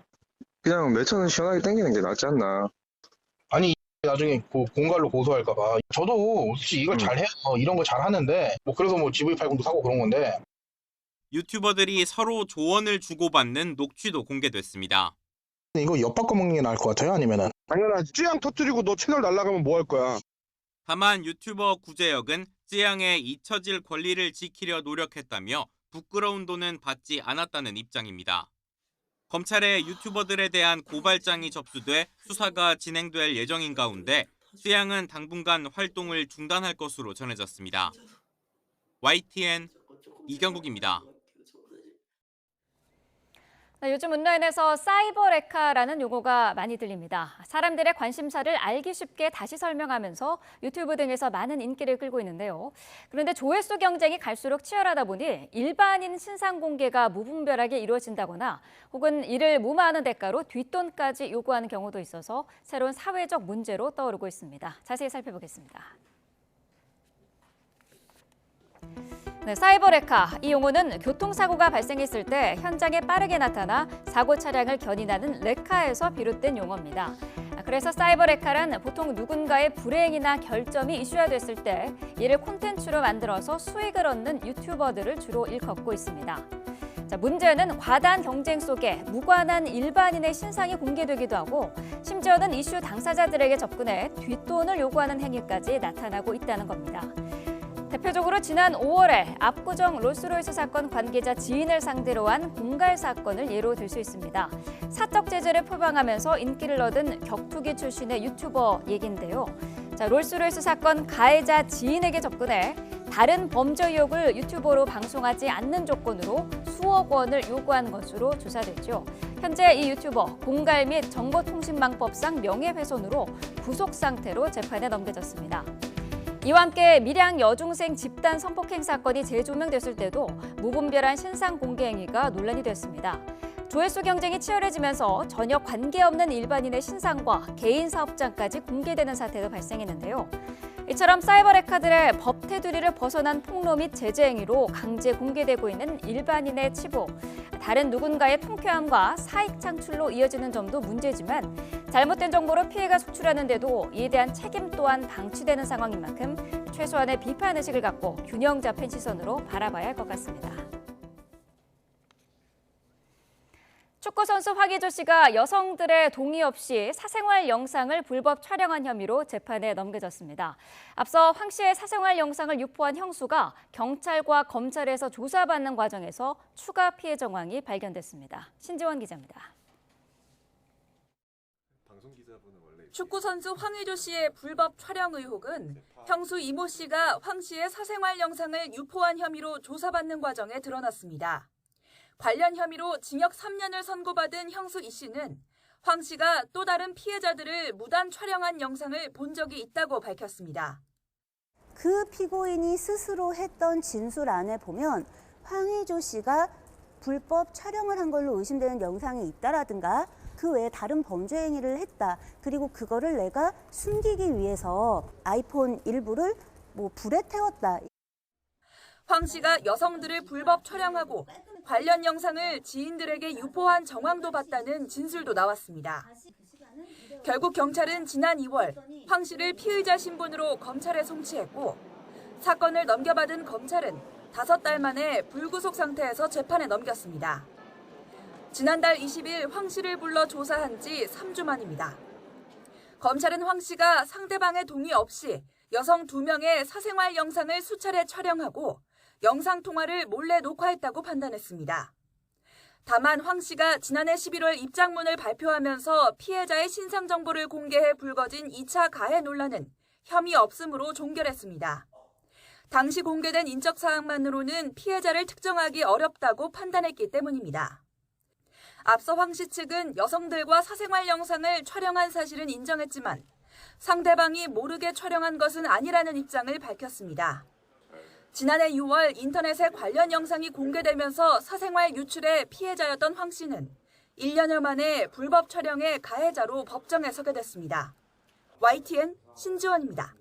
그냥 몇천 원 시원하게 땡기는 게 낫지 않나. 아니 나중에 공갈로 고소할까 봐. 저도 솔직히 이걸 잘해요. 이런 거 잘하는데 그래서 GV80도 사고 그런 건데. 유튜버들이 서로 조언을 주고받는 녹취도 공개됐습니다. 이거 엿바꿔 먹는 게 나을 것 같아요? 아니면은? 당연하지. 쯔양 터뜨리고 너 채널 날아가면 뭐 할 거야. 다만 유튜버 구재혁은 쯔양의 잊혀질 권리를 지키려 노력했다며 부끄러운 돈은 받지 않았다는 입장입니다. 검찰에 유튜버들에 대한 고발장이 접수돼 수사가 진행될 예정인 가운데 쯔양은 당분간 활동을 중단할 것으로 전해졌습니다. YTN 이경국입니다. 네, 요즘 온라인에서 사이버레카라는 용어가 많이 들립니다. 사람들의 관심사를 알기 쉽게 다시 설명하면서 유튜브 등에서 많은 인기를 끌고 있는데요. 그런데 조회수 경쟁이 갈수록 치열하다 보니 일반인 신상 공개가 무분별하게 이루어진다거나 혹은 이를 무마하는 대가로 뒷돈까지 요구하는 경우도 있어서 새로운 사회적 문제로 떠오르고 있습니다. 자세히 살펴보겠습니다. 네, 사이버레카. 이 용어는 교통사고가 발생했을 때 현장에 빠르게 나타나 사고 차량을 견인하는 레카에서 비롯된 용어입니다. 그래서 사이버레카란 보통 누군가의 불행이나 결점이 이슈화됐을 때 이를 콘텐츠로 만들어서 수익을 얻는 유튜버들을 주로 일컫고 있습니다. 자, 문제는 과다한 경쟁 속에 무관한 일반인의 신상이 공개되기도 하고 심지어는 이슈 당사자들에게 접근해 뒷돈을 요구하는 행위까지 나타나고 있다는 겁니다. 대표적으로 지난 5월에 압구정 롤스로이스 사건 관계자 지인을 상대로 한 공갈 사건을 예로 들 수 있습니다. 사적 제재를 표방하면서 인기를 얻은 격투기 출신의 유튜버 얘긴데요. 자, 롤스로이스 사건 가해자 지인에게 접근해 다른 범죄 의혹을 유튜버로 방송하지 않는 조건으로 수억 원을 요구한 것으로 조사됐죠. 현재 이 유튜버 공갈 및 정보통신망법상 명예훼손으로 구속 상태로 재판에 넘겨졌습니다. 이와 함께 밀양 여중생 집단 성폭행 사건이 재조명됐을 때도 무분별한 신상 공개 행위가 논란이 됐습니다. 조회수 경쟁이 치열해지면서 전혀 관계없는 일반인의 신상과 개인 사업장까지 공개되는 사태도 발생했는데요. 이처럼 사이버레카들의 법 테두리를 벗어난 폭로 및 제재 행위로 강제 공개되고 있는 일반인의 치부, 다른 누군가의 통쾌함과 사익 창출로 이어지는 점도 문제지만 잘못된 정보로 피해가 속출하는데도 이에 대한 책임 또한 방치되는 상황인 만큼 최소한의 비판 의식을 갖고 균형 잡힌 시선으로 바라봐야 할 것 같습니다. 축구선수 황의조 씨가 여성들의 동의 없이 사생활 영상을 불법 촬영한 혐의로 재판에 넘겨졌습니다. 앞서 황 씨의 사생활 영상을 유포한 형수가 경찰과 검찰에서 조사받는 과정에서 추가 피해 정황이 발견됐습니다. 신지원 기자입니다. 축구선수 황의조 씨의 불법 촬영 의혹은 형수 이모 씨가 황 씨의 사생활 영상을 유포한 혐의로 조사받는 과정에 드러났습니다. 관련 혐의로 징역 3년을 선고받은 형수 이 씨는 황 씨가 또 다른 피해자들을 무단 촬영한 영상을 본 적이 있다고 밝혔습니다. 그 피고인이 스스로 했던 진술 안에 보면 황의조 씨가 불법 촬영을 한 걸로 의심되는 영상이 있다라든가 그 외에 다른 범죄 행위를 했다. 그리고 그거를 내가 숨기기 위해서 아이폰 일부를 불에 태웠다. 황 씨가 여성들을 불법 촬영하고 관련 영상을 지인들에게 유포한 정황도 봤다는 진술도 나왔습니다. 결국 경찰은 지난 2월 황 씨를 피의자 신분으로 검찰에 송치했고 사건을 넘겨받은 검찰은 5달 만에 불구속 상태에서 재판에 넘겼습니다. 지난달 20일 황 씨를 불러 조사한 지 3주 만입니다. 검찰은 황 씨가 상대방의 동의 없이 여성 2명의 사생활 영상을 수차례 촬영하고 영상 통화를 몰래 녹화했다고 판단했습니다. 다만 황 씨가 지난해 11월 입장문을 발표하면서 피해자의 신상 정보를 공개해 불거진 2차 가해 논란은 혐의 없음으로 종결했습니다. 당시 공개된 인적 사항만으로는 피해자를 특정하기 어렵다고 판단했기 때문입니다. 앞서 황 씨 측은 여성들과 사생활 영상을 촬영한 사실은 인정했지만 상대방이 모르게 촬영한 것은 아니라는 입장을 밝혔습니다. 지난해 6월 인터넷에 관련 영상이 공개되면서 사생활 유출의 피해자였던 황 씨는 1년여 만에 불법 촬영의 가해자로 법정에 서게 됐습니다. YTN 신지원입니다.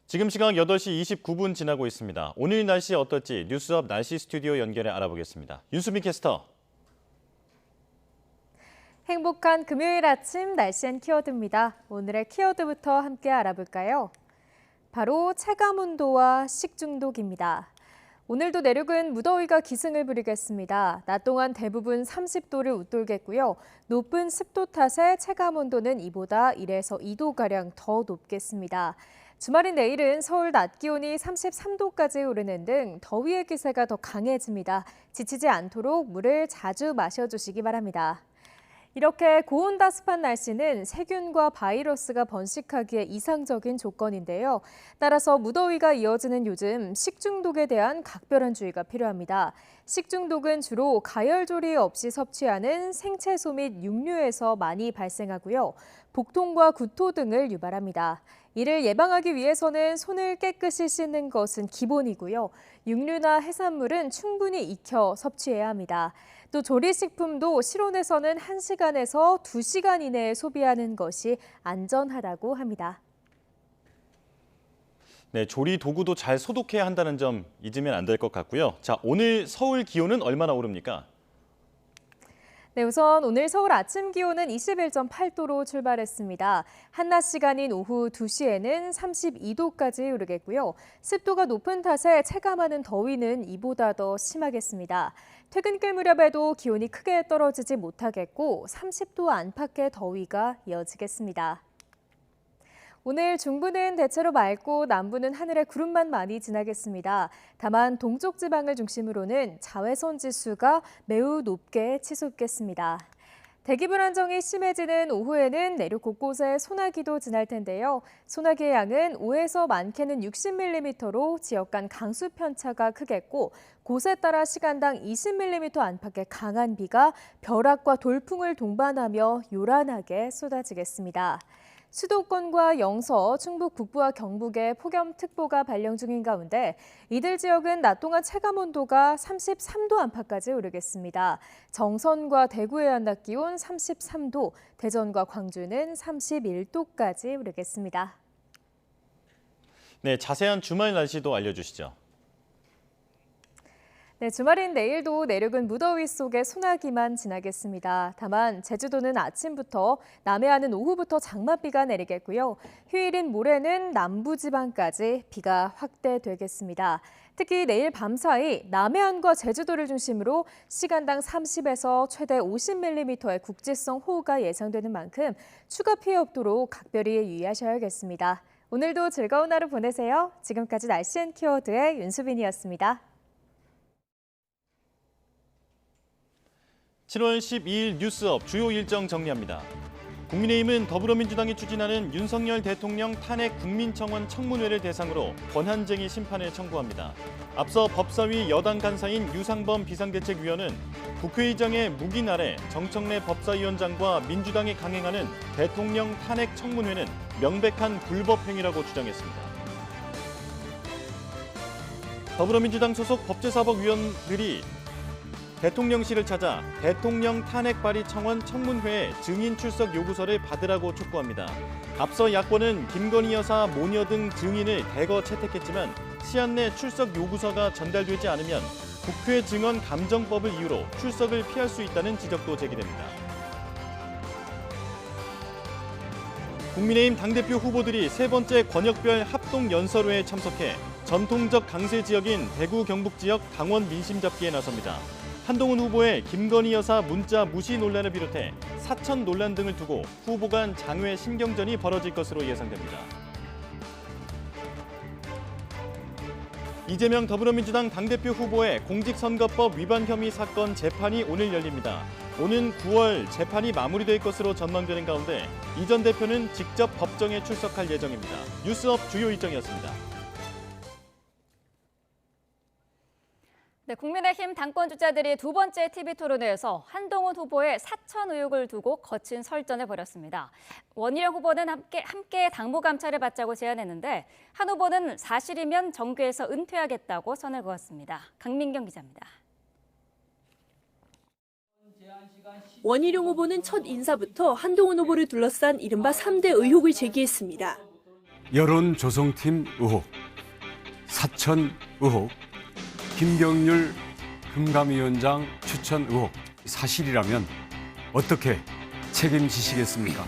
지금 시각 8시 29분 지나고 있습니다. 오늘 날씨 어떨지 뉴스업 날씨 스튜디오 연결해 알아보겠습니다. 윤수미 캐스터. 행복한 금요일 아침 날씨 앤 키워드입니다. 오늘의 키워드부터 함께 알아볼까요? 바로 체감온도와 식중독입니다. 오늘도 내륙은 무더위가 기승을 부리겠습니다. 낮 동안 대부분 30도를 웃돌겠고요. 높은 습도 탓에 체감온도는 이보다 1에서 2도가량 더 높겠습니다. 주말인 내일은 서울 낮 기온이 33도까지 오르는 등 더위의 기세가 더 강해집니다. 지치지 않도록 물을 자주 마셔주시기 바랍니다. 이렇게 고온다습한 날씨는 세균과 바이러스가 번식하기에 이상적인 조건인데요. 따라서 무더위가 이어지는 요즘 식중독에 대한 각별한 주의가 필요합니다. 식중독은 주로 가열조리 없이 섭취하는 생채소 및 육류에서 많이 발생하고요. 복통과 구토 등을 유발합니다. 이를 예방하기 위해서는 손을 깨끗이 씻는 것은 기본이고요. 육류나 해산물은 충분히 익혀 섭취해야 합니다. 또 조리식품도 실온에서는 1시간에서 2시간 이내에 소비하는 것이 안전하다고 합니다. 네, 조리 도구도 잘 소독해야 한다는 점 잊으면 안 될 것 같고요. 자, 오늘 서울 기온은 얼마나 오릅니까? 네, 우선 오늘 서울 아침 기온은 21.8도로 출발했습니다. 한낮 시간인 오후 2시에는 32도까지 오르겠고요. 습도가 높은 탓에 체감하는 더위는 이보다 더 심하겠습니다. 퇴근길 무렵에도 기온이 크게 떨어지지 못하겠고 30도 안팎의 더위가 이어지겠습니다. 오늘 중부는 대체로 맑고 남부는 하늘에 구름만 많이 지나겠습니다. 다만 동쪽 지방을 중심으로는 자외선 지수가 매우 높게 치솟겠습니다. 대기 불안정이 심해지는 오후에는 내륙 곳곳에 소나기도 지날 텐데요. 소나기의 양은 5에서 많게는 60mm로 지역 간 강수 편차가 크겠고 곳에 따라 시간당 20mm 안팎의 강한 비가 벼락과 돌풍을 동반하며 요란하게 쏟아지겠습니다. 수도권과 영서, 충북 북부와 경북에 폭염특보가 발령 중인 가운데 이들 지역은 낮 동안 체감온도가 33도 안팎까지 오르겠습니다. 정선과 대구의 한낮 기온 33도, 대전과 광주는 31도까지 오르겠습니다. 네, 자세한 주말 날씨도 알려주시죠. 네, 주말인 내일도 내륙은 무더위 속에 소나기만 지나겠습니다. 다만 제주도는 아침부터, 남해안은 오후부터 장맛비가 내리겠고요. 휴일인 모레는 남부지방까지 비가 확대되겠습니다. 특히 내일 밤사이 남해안과 제주도를 중심으로 시간당 30에서 최대 50mm의 국지성 호우가 예상되는 만큼 추가 피해 없도록 각별히 유의하셔야겠습니다. 오늘도 즐거운 하루 보내세요. 지금까지 날씨 앤 키워드의 윤수빈이었습니다. 7월 12일 뉴스업 주요 일정 정리합니다. 국민의힘은 더불어민주당이 추진하는 윤석열 대통령 탄핵 국민청원 청문회를 대상으로 권한쟁의 심판을 청구합니다. 앞서 법사위 여당 간사인 유상범 비상대책위원은 국회의장의 묵인 아래 정청래 법사위원장과 민주당이 강행하는 대통령 탄핵 청문회는 명백한 불법 행위라고 주장했습니다. 더불어민주당 소속 법제사법위원들이 대통령실을 찾아 대통령 탄핵 발의 청원 청문회에 증인 출석 요구서를 받으라고 촉구합니다. 앞서 야권은 김건희 여사 모녀 등 증인을 대거 채택했지만 시한 내 출석 요구서가 전달되지 않으면 국회 증언 감정법을 이유로 출석을 피할 수 있다는 지적도 제기됩니다. 국민의힘 당대표 후보들이 세 번째 권역별 합동연설회에 참석해 전통적 강세 지역인 대구 경북 지역 당원 민심 잡기에 나섭니다. 한동훈 후보의 김건희 여사 문자 무시 논란을 비롯해 사천 논란 등을 두고 후보 간 장외 신경전이 벌어질 것으로 예상됩니다. 이재명 더불어민주당 당대표 후보의 공직선거법 위반 혐의 사건 재판이 오늘 열립니다. 오는 9월 재판이 마무리될 것으로 전망되는 가운데 이 전 대표는 직접 법정에 출석할 예정입니다. 뉴스업 주요 일정이었습니다. 네, 국민의힘 당권 주자들이 두 번째 TV토론회에서 한동훈 후보의 사천 의혹을 두고 거친 설전을 벌였습니다. 원희룡 후보는 함께 당무 감찰을 받자고 제안했는데 한 후보는 사실이면 정계에서 은퇴하겠다고 선을 그었습니다. 강민경 기자입니다. 원희룡 후보는 첫 인사부터 한동훈 후보를 둘러싼 이른바 3대 의혹을 제기했습니다. 여론조성팀 의혹, 사천 의혹, 김경률 금감위원장 추천 의혹, 사실이라면 어떻게 책임지시겠습니까?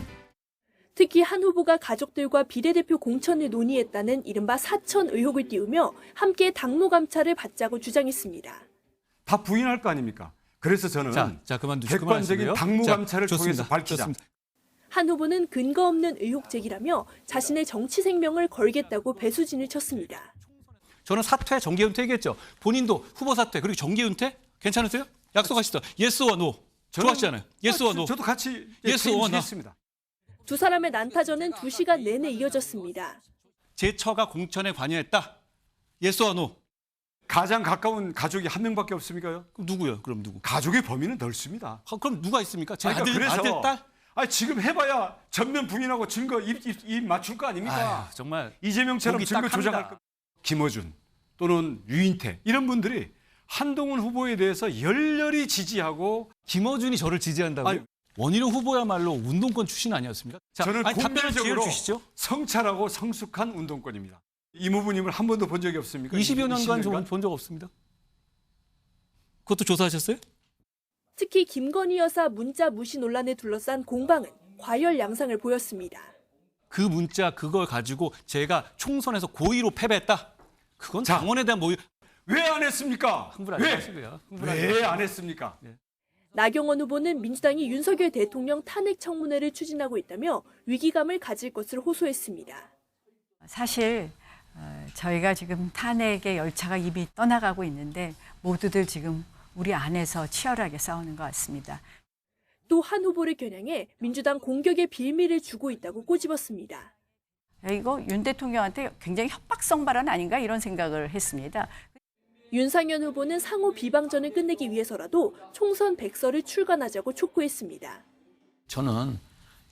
특히 한 후보가 가족들과 비례대표 공천을 논의했다는 이른바 사천 의혹을 띄우며 함께 당무 감찰을 받자고 주장했습니다. 다 부인할 거 아닙니까? 그래서 저는 객관적인 당무 감찰을 통해서 밝히자. 한 후보는 근거 없는 의혹 제기라며 자신의 정치 생명을 걸겠다고 배수진을 쳤습니다. 저는 사퇴, 정계 은퇴 얘기했죠. 본인도 후보 사퇴, 그리고 정계 은퇴? 괜찮으세요? 약속하시죠. yes or no. 좋았잖아요. 예스 or 노. 저도 같이 예스 or 노. 했습니다. 두 사람의 난타전은 2시간 내내 이어졌습니다. 제 처가 공천에 관여했다. 예스 or 노. 가장 가까운 가족이 한 명밖에 없습니까요? 그럼 누구요? 그럼 누구? 가족의 범위는 넓습니다. 그럼 누가 있습니까? 제 그러니까 아들, 딸? 지금 해봐야 전면 부인하고 증거 입 맞출 거 아닙니까? 아유, 정말 이재명처럼 증거 조작할 거. 김어준 또는 유인태 이런 분들이 한동훈 후보에 대해서 열렬히 지지하고. 김어준이 저를 지지한다고요? 원희룡 후보야말로 운동권 출신 아니었습니까? 자, 저는 답변을 공개적으로 주시죠. 성찰하고 성숙한 운동권입니다. 이모부님을 한 번도 본 적이 없습니까? 20여 년간 본 적 없습니다. 그것도 조사하셨어요? 특히 김건희 여사 문자 무시 논란에 둘러싼 공방은 과열 양상을 보였습니다. 그 문자 그걸 가지고 제가 총선에서 고의로 패배했다. 그건 당원에 대한 모의. 왜 안 했습니까? 왜 안 했습니까? 나경원 후보는 민주당이 윤석열 대통령 탄핵 청문회를 추진하고 있다며 위기감을 가질 것을 호소했습니다. 사실 저희가 지금 탄핵의 열차가 이미 떠나가고 있는데 모두들 지금 우리 안에서 치열하게 싸우는 것 같습니다. 또 한 후보를 겨냥해 민주당 공격의 빌미를 주고 있다고 꼬집었습니다. 이거 윤 대통령한테 굉장히 협박성 발언 아닌가 이런 생각을 했습니다. 윤상현 후보는 상호 비방전을 끝내기 위해서라도 총선 백서를 출간하자고 촉구했습니다. 저는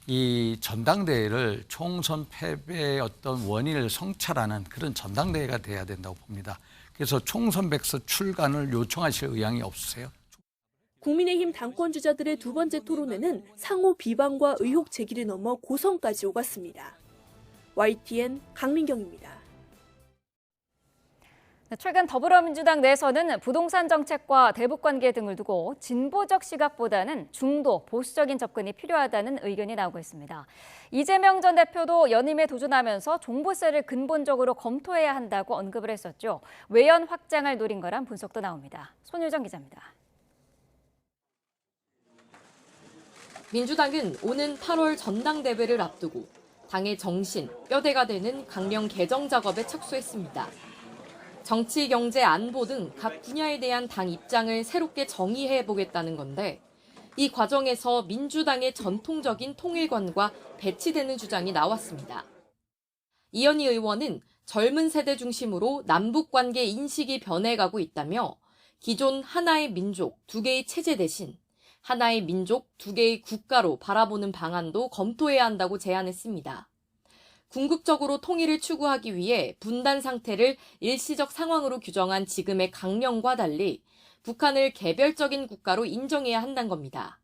이 전당대회를 총선 패배의 어떤 원인을 성찰하는 그런 전당대회가 돼야 된다고 봅니다. 그래서 총선 백서 출간을 요청하실 의향이 없으세요? 국민의힘 당권주자들의 두 번째 토론회는 상호 비방과 의혹 제기를 넘어 고성까지 오갔습니다. YTN 강민경입니다. 최근 더불어민주당 내에서는 부동산 정책과 대북관계 등을 두고 진보적 시각보다는 중도, 보수적인 접근이 필요하다는 의견이 나오고 있습니다. 이재명 전 대표도 연임에 도전하면서 종부세를 근본적으로 검토해야 한다고 언급을 했었죠. 외연 확장을 노린 거란 분석도 나옵니다. 손유정 기자입니다. 민주당은 오는 8월 전당대회를 앞두고 당의 정신, 뼈대가 되는 강령 개정 작업에 착수했습니다. 정치, 경제, 안보 등 각 분야에 대한 당 입장을 새롭게 정의해보겠다는 건데 이 과정에서 민주당의 전통적인 통일관과 배치되는 주장이 나왔습니다. 이현희 의원은 젊은 세대 중심으로 남북관계 인식이 변해가고 있다며 기존 하나의 민족, 두 개의 체제 대신 하나의 민족, 두 개의 국가로 바라보는 방안도 검토해야 한다고 제안했습니다. 궁극적으로 통일을 추구하기 위해 분단 상태를 일시적 상황으로 규정한 지금의 강령과 달리 북한을 개별적인 국가로 인정해야 한다는 겁니다.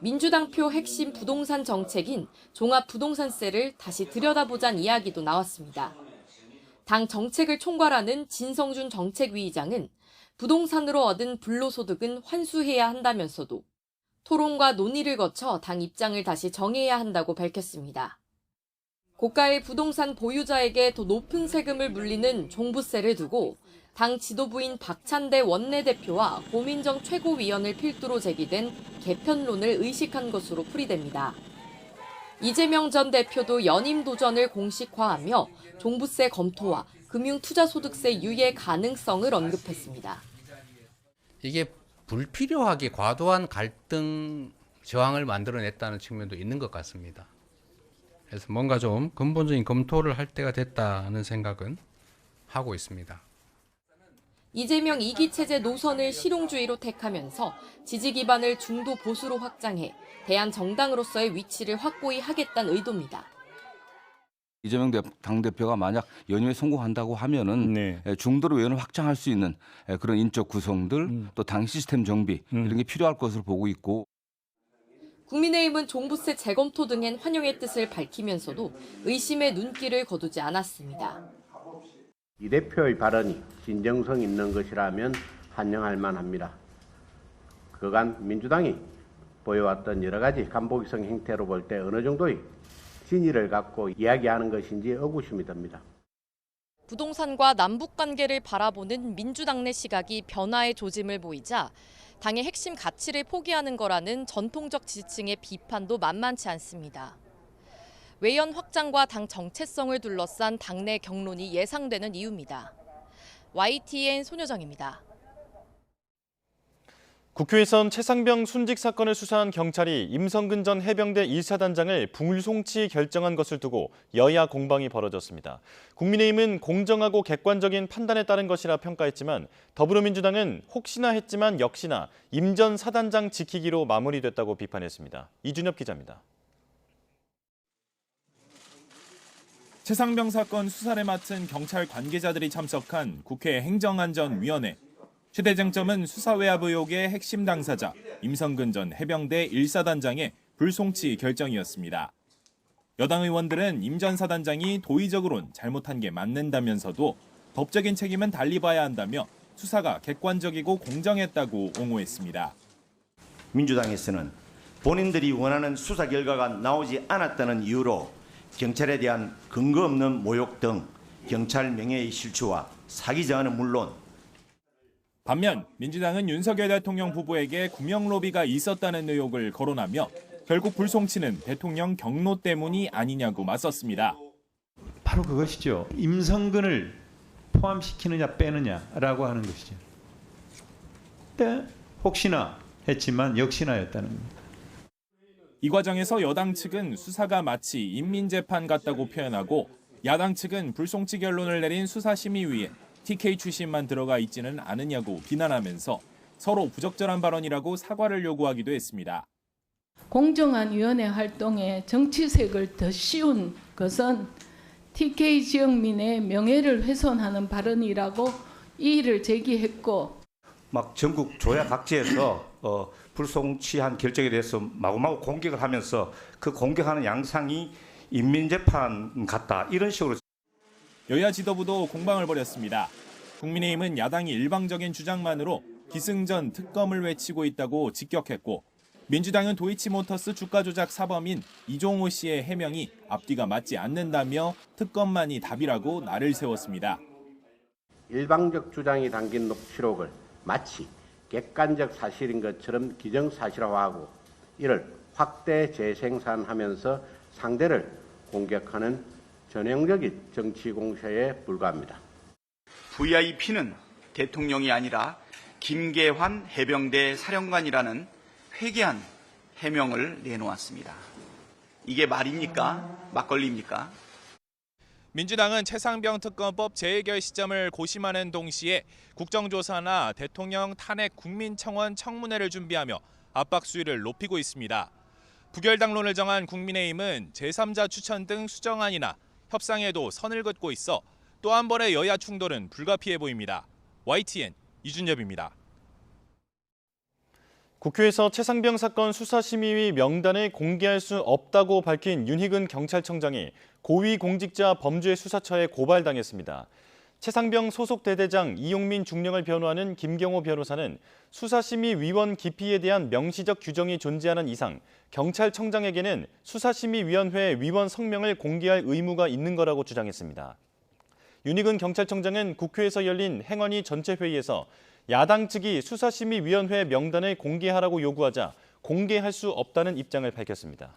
민주당표 핵심 부동산 정책인 종합부동산세를 다시 들여다보자는 이야기도 나왔습니다. 당 정책을 총괄하는 진성준 정책위의장은 부동산으로 얻은 불로소득은 환수해야 한다면서도 토론과 논의를 거쳐 당 입장을 다시 정해야 한다고 밝혔습니다. 고가의 부동산 보유자에게 더 높은 세금을 물리는 종부세를 두고 당 지도부인 박찬대 원내대표와 고민정 최고위원을 필두로 제기된 개편론을 의식한 것으로 풀이됩니다. 이재명 전 대표도 연임 도전을 공식화하며 종부세 검토와 금융투자소득세 유예 가능성을 언급했습니다. 이게 불필요하게 과도한 갈등 저항을 만들어냈다는 측면도 있는 것 같습니다. 그래서 뭔가 좀 근본적인 검토를 할 때가 됐다는 생각은 하고 있습니다. 이재명 2기 체제 노선을 실용주의로 택하면서 지지 기반을 중도 보수로 확장해 대한 정당으로서의 위치를 확고히 하겠다는 의도입니다. 이재명 당대표가 만약 연임에 성공한다고 하면은 중도로 외연을 확장할 수 있는 그런 인적 구성들 또 당 시스템 정비 이런 게 필요할 것으로 보고 있고. 국민의힘은 종부세 재검토 등엔 환영의 뜻을 밝히면서도 의심의 눈길을 거두지 않았습니다. 이 대표의 발언이 진정성 있는 것이라면 환영할 만합니다. 그간 민주당이 보여왔던 여러 가지 간보기성 행태로 볼 때 어느 정도의 진위를 갖고 이야기하는 것인지 의구심이 듭니다. 부동산과 남북관계를 바라보는 민주당 내 시각이 변화의 조짐을 보이자 당의 핵심 가치를 포기하는 거라는 전통적 지지층의 비판도 만만치 않습니다. 외연 확장과 당 정체성을 둘러싼 당내 격론이 예상되는 이유입니다. YTN 손효정입니다. 국회에선 최상병 순직 사건을 수사한 경찰이 임성근 전 해병대 1사단장을 불송치 결정한 것을 두고 여야 공방이 벌어졌습니다. 국민의힘은 공정하고 객관적인 판단에 따른 것이라 평가했지만 더불어민주당은 혹시나 했지만 역시나 임 전 사단장 지키기로 마무리됐다고 비판했습니다. 이준엽 기자입니다. 최상병 사건 수사를 맡은 경찰 관계자들이 참석한 국회 행정안전위원회. 최대 쟁점은 수사 외압 의혹의 핵심 당사자 임성근 전 해병대 1사단장의 불송치 결정이었습니다. 여당 의원들은 임 전 사단장이 도의적으론 잘못한 게 맞는다면서도 법적인 책임은 달리 봐야 한다며 수사가 객관적이고 공정했다고 옹호했습니다. 민주당에서는 본인들이 원하는 수사 결과가 나오지 않았다는 이유로 경찰에 대한 근거 없는 모욕 등 경찰 명예의 실추와 사기 저하는 물론 반면 민주당은 윤석열 대통령 부부에게 구명 로비가 있었다는 의혹을 거론하며 결국 불송치는 대통령 경로 때문이 아니냐고 맞섰습니다. 바로 그것이죠. 임성근을 포함시키느냐 빼느냐라고 하는 것이죠. 때 혹시나 했지만 역시나였다는 겁니다. 이 과정에서 여당 측은 수사가 마치 인민재판 같다고 표현하고 야당 측은 불송치 결론을 내린 수사심의위에 TK 출신만 들어가 있지는 않으냐고 비난하면서 서로 부적절한 발언이라고 사과를 요구하기도 했습니다. 공정한 위원회 활동에 정치색을 더 씌운 것은 TK 지역민의 명예를 훼손하는 발언이라고 이의를 제기했고 막 전국 조야 각지에서 불송치한 결정에 대해서 마구마구 공격을 하면서 그 공격하는 양상이 인민재판 같다 이런 식으로 여야 지도부도 공방을 벌였습니다. 국민의힘은 야당이 일방적인 주장만으로 기승전 특검을 외치고 있다고 직격했고 민주당은 도이치모터스 주가 조작 사범인 이종호 씨의 해명이 앞뒤가 맞지 않는다며 특검만이 답이라고 날을 세웠습니다. 일방적 주장이 담긴 녹취록을 마치 객관적 사실인 것처럼 기정사실화하고 이를 확대 재생산하면서 상대를 공격하는 전형적인 정치 공세에 불과합니다. VIP는 대통령이 아니라 김계환 해병대 사령관이라는 회개한 해명을 내놓았습니다. 이게 말입니까? 막걸리입니까? 민주당은 최상병 특검법 재해결 시점을 고심하는 동시에 국정조사나 대통령 탄핵 국민청원 청문회를 준비하며 압박 수위를 높이고 있습니다. 부결당론을 정한 국민의힘은 제3자 추천 등 수정안이나 협상에도 선을 긋고 있어 또 한 번의 여야 충돌은 불가피해 보입니다. YTN 이준엽입니다. 국회에서 최상병 사건 수사심의위 명단을 공개할 수 없다고 밝힌 윤희근 경찰청장이 고위공직자 범죄수사처에 고발당했습니다. 최상병 소속 대대장 이용민 중령을 변호하는 김경호 변호사는 수사심의위원 기피에 대한 명시적 규정이 존재하는 이상 경찰청장에게는 수사심의위원회 위원 성명을 공개할 의무가 있는 거라고 주장했습니다. 윤희근 경찰청장은 국회에서 열린 행안위 전체 회의에서 야당 측이 수사심의위원회 명단을 공개하라고 요구하자 공개할 수 없다는 입장을 밝혔습니다.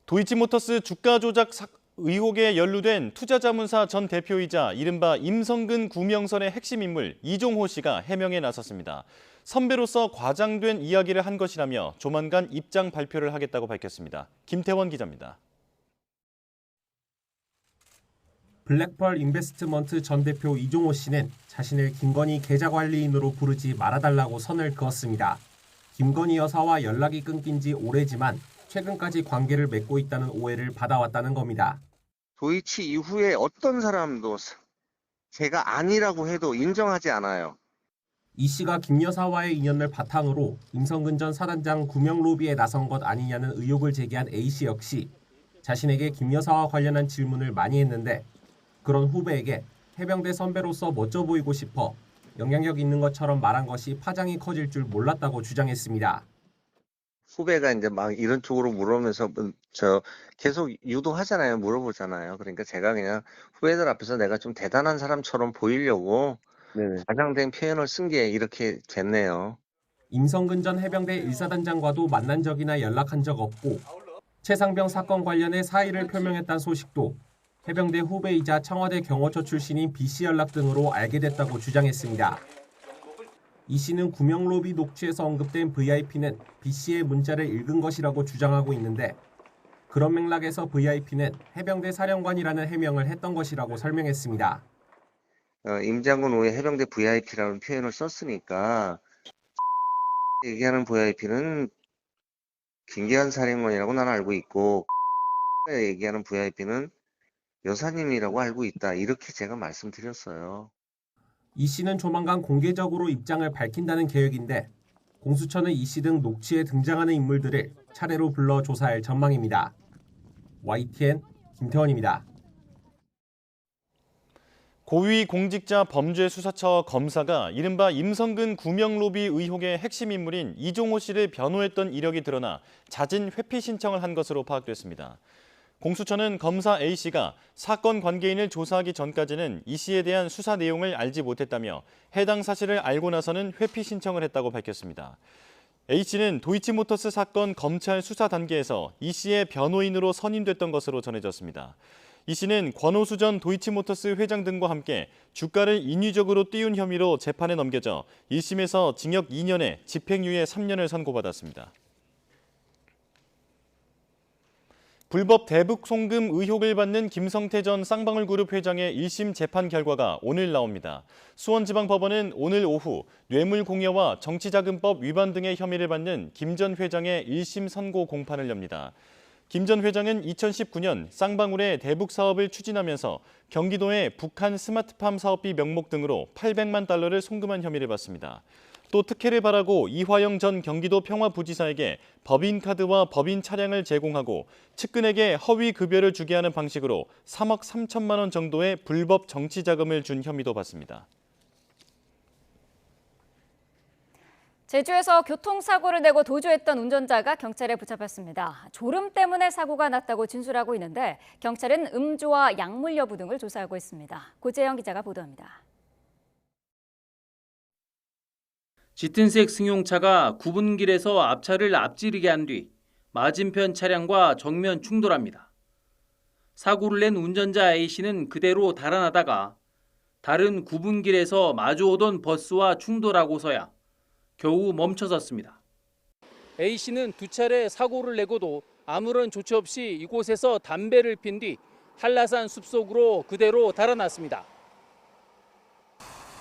도이치모터스 주가 조작 의혹에 연루된 투자자문사 전 대표이자 이른바 임성근 구명설의 핵심 인물 이종호 씨가 해명에 나섰습니다. 선배로서 과장된 이야기를 한 것이라며 조만간 입장 발표를 하겠다고 밝혔습니다. 김태원 기자입니다. 블랙펄 인베스트먼트 전 대표 이종호 씨는 자신을 김건희 계좌관리인으로 부르지 말아달라고 선을 그었습니다. 김건희 여사와 연락이 끊긴 지 오래지만 최근까지 관계를 맺고 있다는 오해를 받아왔다는 겁니다. 도이치 이후에 어떤 사람도 제가 아니라고 해도 인정하지 않아요. 이 씨가 김 여사와의 인연을 바탕으로 임성근 전 사단장 구명 로비에 나선 것 아니냐는 의혹을 제기한 A 씨 역시 자신에게 김 여사와 관련한 질문을 많이 했는데 그런 후배에게 해병대 선배로서 멋져 보이고 싶어 영향력 있는 것처럼 말한 것이 파장이 커질 줄 몰랐다고 주장했습니다. 후배가 이제 막 이런 쪽으로 물으면서 저 계속 유도하잖아요. 물어보잖아요. 그러니까 제가 그냥 후배들 앞에서 내가 좀 대단한 사람처럼 보이려고 과장된 표현을 쓴 게 이렇게 됐네요. 임성근 전 해병대 1사단장과도 만난 적이나 연락한 적 없고 최상병 사건 관련해 사의를 표명했다는 소식도 해병대 후배이자 청와대 경호처 출신인 B 씨 연락 등으로 알게 됐다고 주장했습니다. 이 씨는 구명로비 녹취에서 언급된 VIP는 B 씨의 문자를 읽은 것이라고 주장하고 있는데 그런 맥락에서 VIP는 해병대 사령관이라는 해명을 했던 것이라고 설명했습니다. 임장군 후에 해병대 VIP라는 표현을 썼으니까 얘기하는 VIP는 김계환 사령관이라고 나는 알고 있고 얘기하는 VIP는 여사님이라고 알고 있다. 이렇게 제가 말씀드렸어요. 이 씨는 조만간 공개적으로 입장을 밝힌다는 계획인데 공수처는 이 씨 등 녹취에 등장하는 인물들을 차례로 불러 조사할 전망입니다. YTN 김태원입니다. 고위공직자 범죄수사처 검사가 이른바 임성근 구명로비 의혹의 핵심 인물인 이종호 씨를 변호했던 이력이 드러나 잦은 회피 신청을 한 것으로 파악됐습니다. 공수처는 검사 A씨가 사건 관계인을 조사하기 전까지는 이 씨에 대한 수사 내용을 알지 못했다며 해당 사실을 알고 나서는 회피 신청을 했다고 밝혔습니다. A씨는 도이치모터스 사건 검찰 수사 단계에서 이 씨의 변호인으로 선임됐던 것으로 전해졌습니다. 이 씨는 권오수 전 도이치모터스 회장 등과 함께 주가를 인위적으로 띄운 혐의로 재판에 넘겨져 1심에서 징역 2년에 집행유예 3년을 선고받았습니다. 불법 대북 송금 의혹을 받는 김성태 전 쌍방울그룹 회장의 1심 재판 결과가 오늘 나옵니다. 수원지방법원은 오늘 오후 뇌물공여와 정치자금법 위반 등의 혐의를 받는 김 전 회장의 1심 선고 공판을 엽니다. 김 전 회장은 2019년 쌍방울의 대북 사업을 추진하면서 경기도의 북한 스마트팜 사업비 명목 등으로 800만 달러를 송금한 혐의를 받습니다. 또 특혜를 바라고 이화영 전 경기도 평화부지사에게 법인카드와 법인 차량을 제공하고 측근에게 허위 급여를 주게 하는 방식으로 3억 3천만 원 정도의 불법 정치자금을 준 혐의도 받습니다. 제주에서 교통사고를 내고 도주했던 운전자가 경찰에 붙잡혔습니다. 졸음 때문에 사고가 났다고 진술하고 있는데 경찰은 음주와 약물 여부 등을 조사하고 있습니다. 고재영 기자가 보도합니다. 짙은색 승용차가 구분길에서 앞차를 앞지르게 한 뒤 맞은편 차량과 정면 충돌합니다. 사고를 낸 운전자 A씨는 그대로 달아나다가 다른 구분길에서 마주오던 버스와 충돌하고서야 겨우 멈춰섰습니다. A씨는 두 차례 사고를 내고도 아무런 조치 없이 이곳에서 담배를 핀 뒤 한라산 숲속으로 그대로 달아났습니다.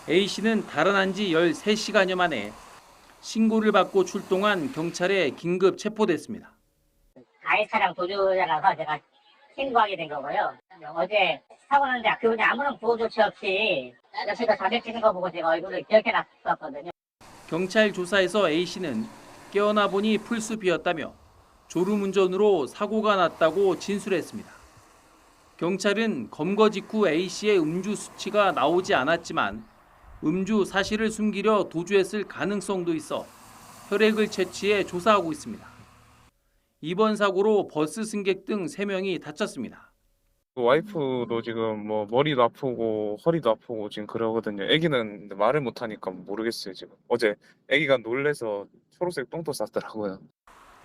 A씨는 달아난 지 13시간여 만에 신고를 받고 출동한 경찰에 긴급 체포됐습니다. 가해 차량 도주자라서 제가 신고하게 된 거고요. 어제 사고 났는데 그분이 아무런 보호 조치 없이 옆에서 담배 피는 거 보고 제가 얼굴을 기억해 놨었거든요. 경찰 조사에서 A씨는 깨어나 보니 풀숲 비었다며 졸음운전으로 사고가 났다고 진술했습니다. 경찰은 검거 직후 A씨의 음주 수치가 나오지 않았지만 음주 사실을 숨기려 도주했을 가능성도 있어 혈액을 채취해 조사하고 있습니다. 이번 사고로 버스 승객 등 3명이 다쳤습니다. 와이프도 지금 뭐 머리도 아프고 허리도 아프고 지금 그러거든요. 아기는 말을 못하니까 모르겠어요 지금. 어제 아기가 놀래서 초록색 똥도 쌌더라고요.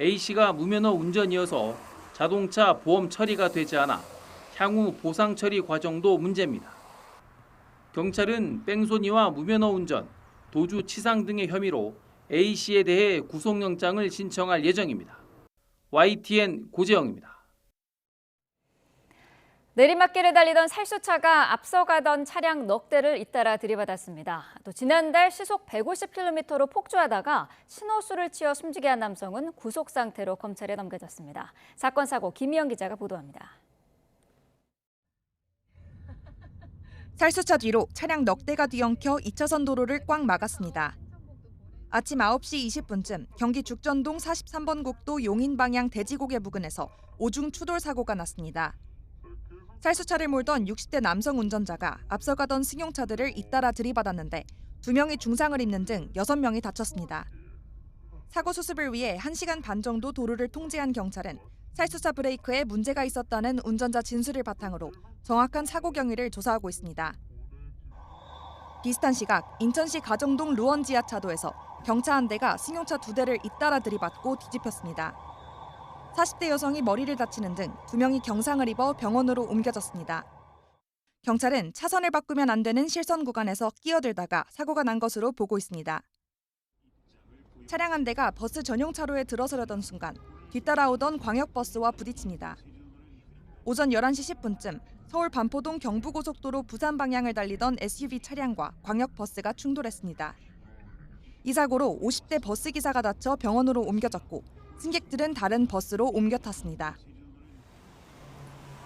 A씨가 무면허 운전이어서 자동차 보험 처리가 되지 않아 향후 보상 처리 과정도 문제입니다. 경찰은 뺑소니와 무면허 운전, 도주 치상 등의 혐의로 A씨에 대해 구속영장을 신청할 예정입니다. YTN 고재영입니다. 내리막길을 달리던 살수차가 앞서가던 차량 넉 대를 잇따라 들이받았습니다. 또 지난달 시속 150km로 폭주하다가 신호수를 치어 숨지게 한 남성은 구속 상태로 검찰에 넘겨졌습니다. 사건 사고 김희영 기자가 보도합니다. 살수차 뒤로 차량 넉 대가 뒤엉켜 2차선 도로를 꽉 막았습니다. 아침 9시 20분쯤 경기 죽전동 43번 국도 용인 방향 대지고개 부근에서 오중 추돌 사고가 났습니다. 살수차를 몰던 60대 남성 운전자가 앞서가던 승용차들을 잇따라 들이받았는데 2명이 중상을 입는 등 6명이 다쳤습니다. 사고 수습을 위해 1시간 반 정도 도로를 통제한 경찰은 살수차 브레이크에 문제가 있었다는 운전자 진술을 바탕으로 정확한 사고 경위를 조사하고 있습니다. 비슷한 시각 인천시 가정동 루원 지하차도에서 경차 한 대가 승용차 2대를 잇따라 들이받고 뒤집혔습니다. 40대 여성이 머리를 다치는 등 2명이 경상을 입어 병원으로 옮겨졌습니다. 경찰은 차선을 바꾸면 안 되는 실선 구간에서 끼어들다가 사고가 난 것으로 보고 있습니다. 차량 한 대가 버스 전용 차로에 들어서려던 순간 뒤따라오던 광역버스와 부딪힙니다. 오전 11시 10분쯤 서울 반포동 경부고속도로 부산 방향을 달리던 SUV 차량과 광역버스가 충돌했습니다. 이 사고로 50대 버스 기사가 다쳐 병원으로 옮겨졌고 승객들은 다른 버스로 옮겨 탔습니다.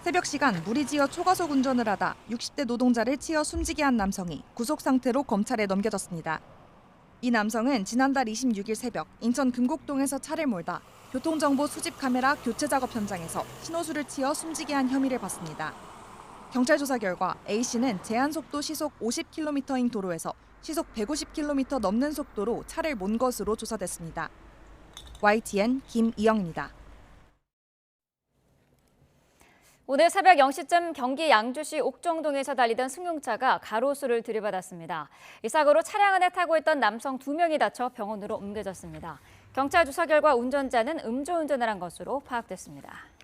새벽 시간 무리지어 초과속 운전을 하다 60대 노동자를 치어 숨지게 한 남성이 구속 상태로 검찰에 넘겨졌습니다. 이 남성은 지난달 26일 새벽 인천 금곡동에서 차를 몰다 교통정보 수집 카메라 교체 작업 현장에서 신호수를 치어 숨지게 한 혐의를 받습니다. 경찰 조사 결과 A씨는 제한속도 시속 50km인 도로에서 시속 150km 넘는 속도로 차를 몬 것으로 조사됐습니다. YTN 김이영입니다. 오늘 새벽 0시쯤 경기 양주시 옥정동에서 달리던 승용차가 가로수를 들이받았습니다. 이 사고로 차량 안에 타고 있던 남성 2명이 다쳐 병원으로 옮겨졌습니다. 경찰 조사 결과 운전자는 음주운전을 한 것으로 파악됐습니다.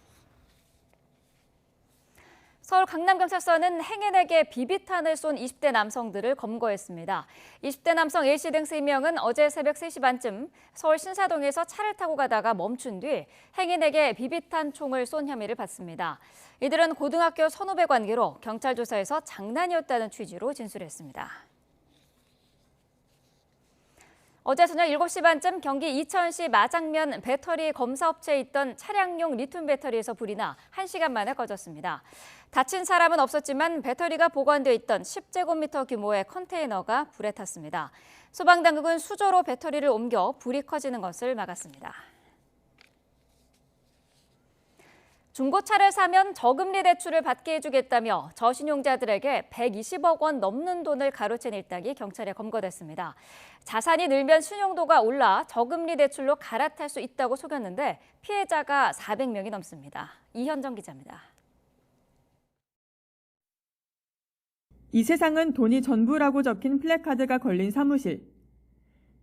서울 강남경찰서는 행인에게 비비탄을 쏜 20대 남성들을 검거했습니다. 20대 남성 A씨 등 3명은 어제 새벽 3시 반쯤 서울 신사동에서 차를 타고 가다가 멈춘 뒤 행인에게 비비탄 총을 쏜 혐의를 받습니다. 이들은 고등학교 선후배 관계로 경찰 조사에서 장난이었다는 취지로 진술했습니다. 어제 저녁 7시 반쯤 경기 이천시 마장면 배터리 검사업체에 있던 차량용 리튬 배터리에서 불이 나 1시간 만에 꺼졌습니다. 다친 사람은 없었지만 배터리가 보관돼 있던 10제곱미터 규모의 컨테이너가 불에 탔습니다. 소방당국은 수조로 배터리를 옮겨 불이 커지는 것을 막았습니다. 중고차를 사면 저금리 대출을 받게 해주겠다며 저신용자들에게 120억 원 넘는 돈을 가로챈 일당이 경찰에 검거됐습니다. 자산이 늘면 신용도가 올라 저금리 대출로 갈아탈 수 있다고 속였는데 피해자가 400명이 넘습니다. 이현정 기자입니다. 이 세상은 돈이 전부라고 적힌 플래카드가 걸린 사무실.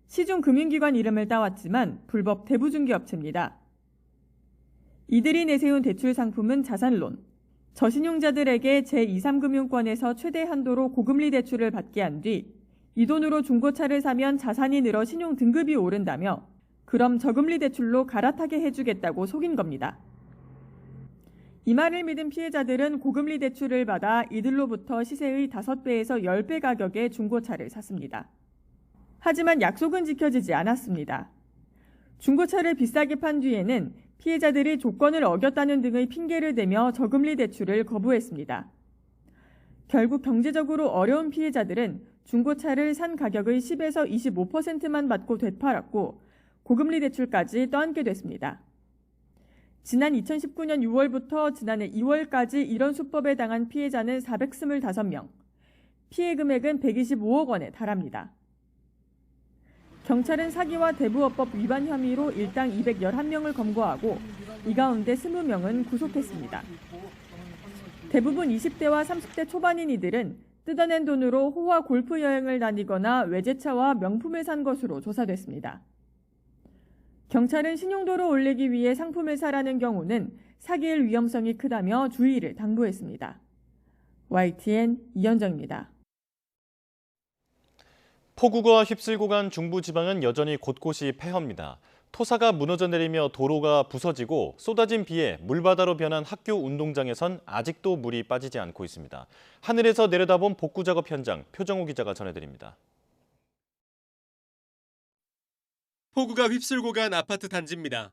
시중 금융기관 이름을 따왔지만 불법 대부중개업체입니다. 이들이 내세운 대출 상품은 자산론. 저신용자들에게 제2,3금융권에서 최대 한도로 고금리 대출을 받게 한 뒤 이 돈으로 중고차를 사면 자산이 늘어 신용 등급이 오른다며 그럼 저금리 대출로 갈아타게 해주겠다고 속인 겁니다. 이 말을 믿은 피해자들은 고금리 대출을 받아 이들로부터 시세의 5배에서 10배 가격의 중고차를 샀습니다. 하지만 약속은 지켜지지 않았습니다. 중고차를 비싸게 판 뒤에는 피해자들이 조건을 어겼다는 등의 핑계를 대며 저금리 대출을 거부했습니다. 결국 경제적으로 어려운 피해자들은 중고차를 산 가격의 10에서 25%만 받고 되팔았고 고금리 대출까지 떠안게 됐습니다. 지난 2019년 6월부터 지난해 2월까지 이런 수법에 당한 피해자는 425명, 피해 금액은 125억 원에 달합니다. 경찰은 사기와 대부업법 위반 혐의로 일당 211명을 검거하고 이 가운데 20명은 구속했습니다. 대부분 20대와 30대 초반인 이들은 뜯어낸 돈으로 호화 골프 여행을 다니거나 외제차와 명품을 산 것으로 조사됐습니다. 경찰은 신용도를 올리기 위해 상품을 사라는 경우는 사기일 위험성이 크다며 주의를 당부했습니다. YTN 이현정입니다. 폭우가 휩쓸고 간 중부지방은 여전히 곳곳이 폐허입니다. 토사가 무너져 내리며 도로가 부서지고 쏟아진 비에 물바다로 변한 학교 운동장에선 아직도 물이 빠지지 않고 있습니다. 하늘에서 내려다본 복구 작업 현장, 표정호 기자가 전해드립니다. 폭우가 휩쓸고 간 아파트 단지입니다.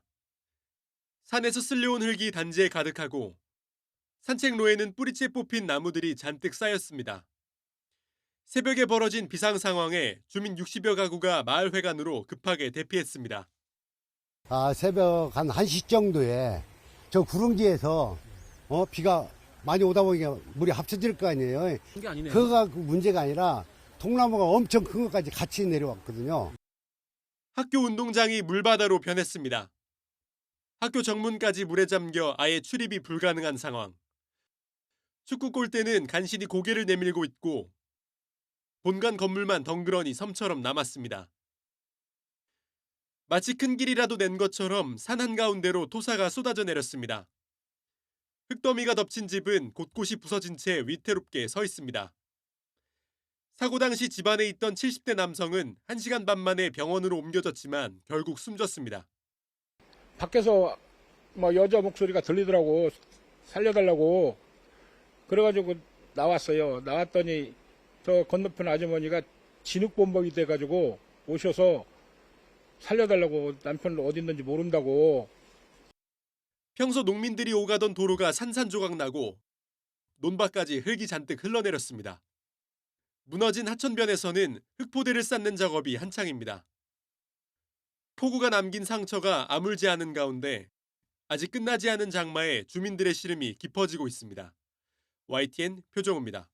산에서 쓸려온 흙이 단지에 가득하고 산책로에는 뿌리째 뽑힌 나무들이 잔뜩 쌓였습니다. 새벽에 벌어진 비상 상황에 주민 60여 가구가 마을회관으로 급하게 대피했습니다. 새벽 한 1시 정도에 저 구릉지에서 비가 많이 오다 보니까 물이 합쳐질 거 아니에요. 그게 아니네요. 그거가 문제가 아니라 통나무가 엄청 큰 것까지 같이 내려왔거든요. 학교 운동장이 물바다로 변했습니다. 학교 정문까지 물에 잠겨 아예 출입이 불가능한 상황. 축구 골대는 간신히 고개를 내밀고 있고 본관 건물만 덩그러니 섬처럼 남았습니다. 마치 큰 길이라도 낸 것처럼 산 한가운데로 토사가 쏟아져 내렸습니다. 흙더미가 덮친 집은 곳곳이 부서진 채 위태롭게 서 있습니다. 사고 당시 집안에 있던 70대 남성은 1시간 반 만에 병원으로 옮겨졌지만 결국 숨졌습니다. 밖에서 뭐 여자 목소리가 들리더라고. 살려달라고. 그래가지고 나왔어요. 나왔더니 저 건너편 아주머니가 진흙범벅이 돼가지고 오셔서 살려달라고, 남편 어디 있는지 모른다고. 평소 농민들이 오가던 도로가 산산조각 나고 논밭까지 흙이 잔뜩 흘러내렸습니다. 무너진 하천변에서는 흙포대를 쌓는 작업이 한창입니다. 폭우가 남긴 상처가 아물지 않은 가운데 아직 끝나지 않은 장마에 주민들의 시름이 깊어지고 있습니다. YTN 표정우입니다.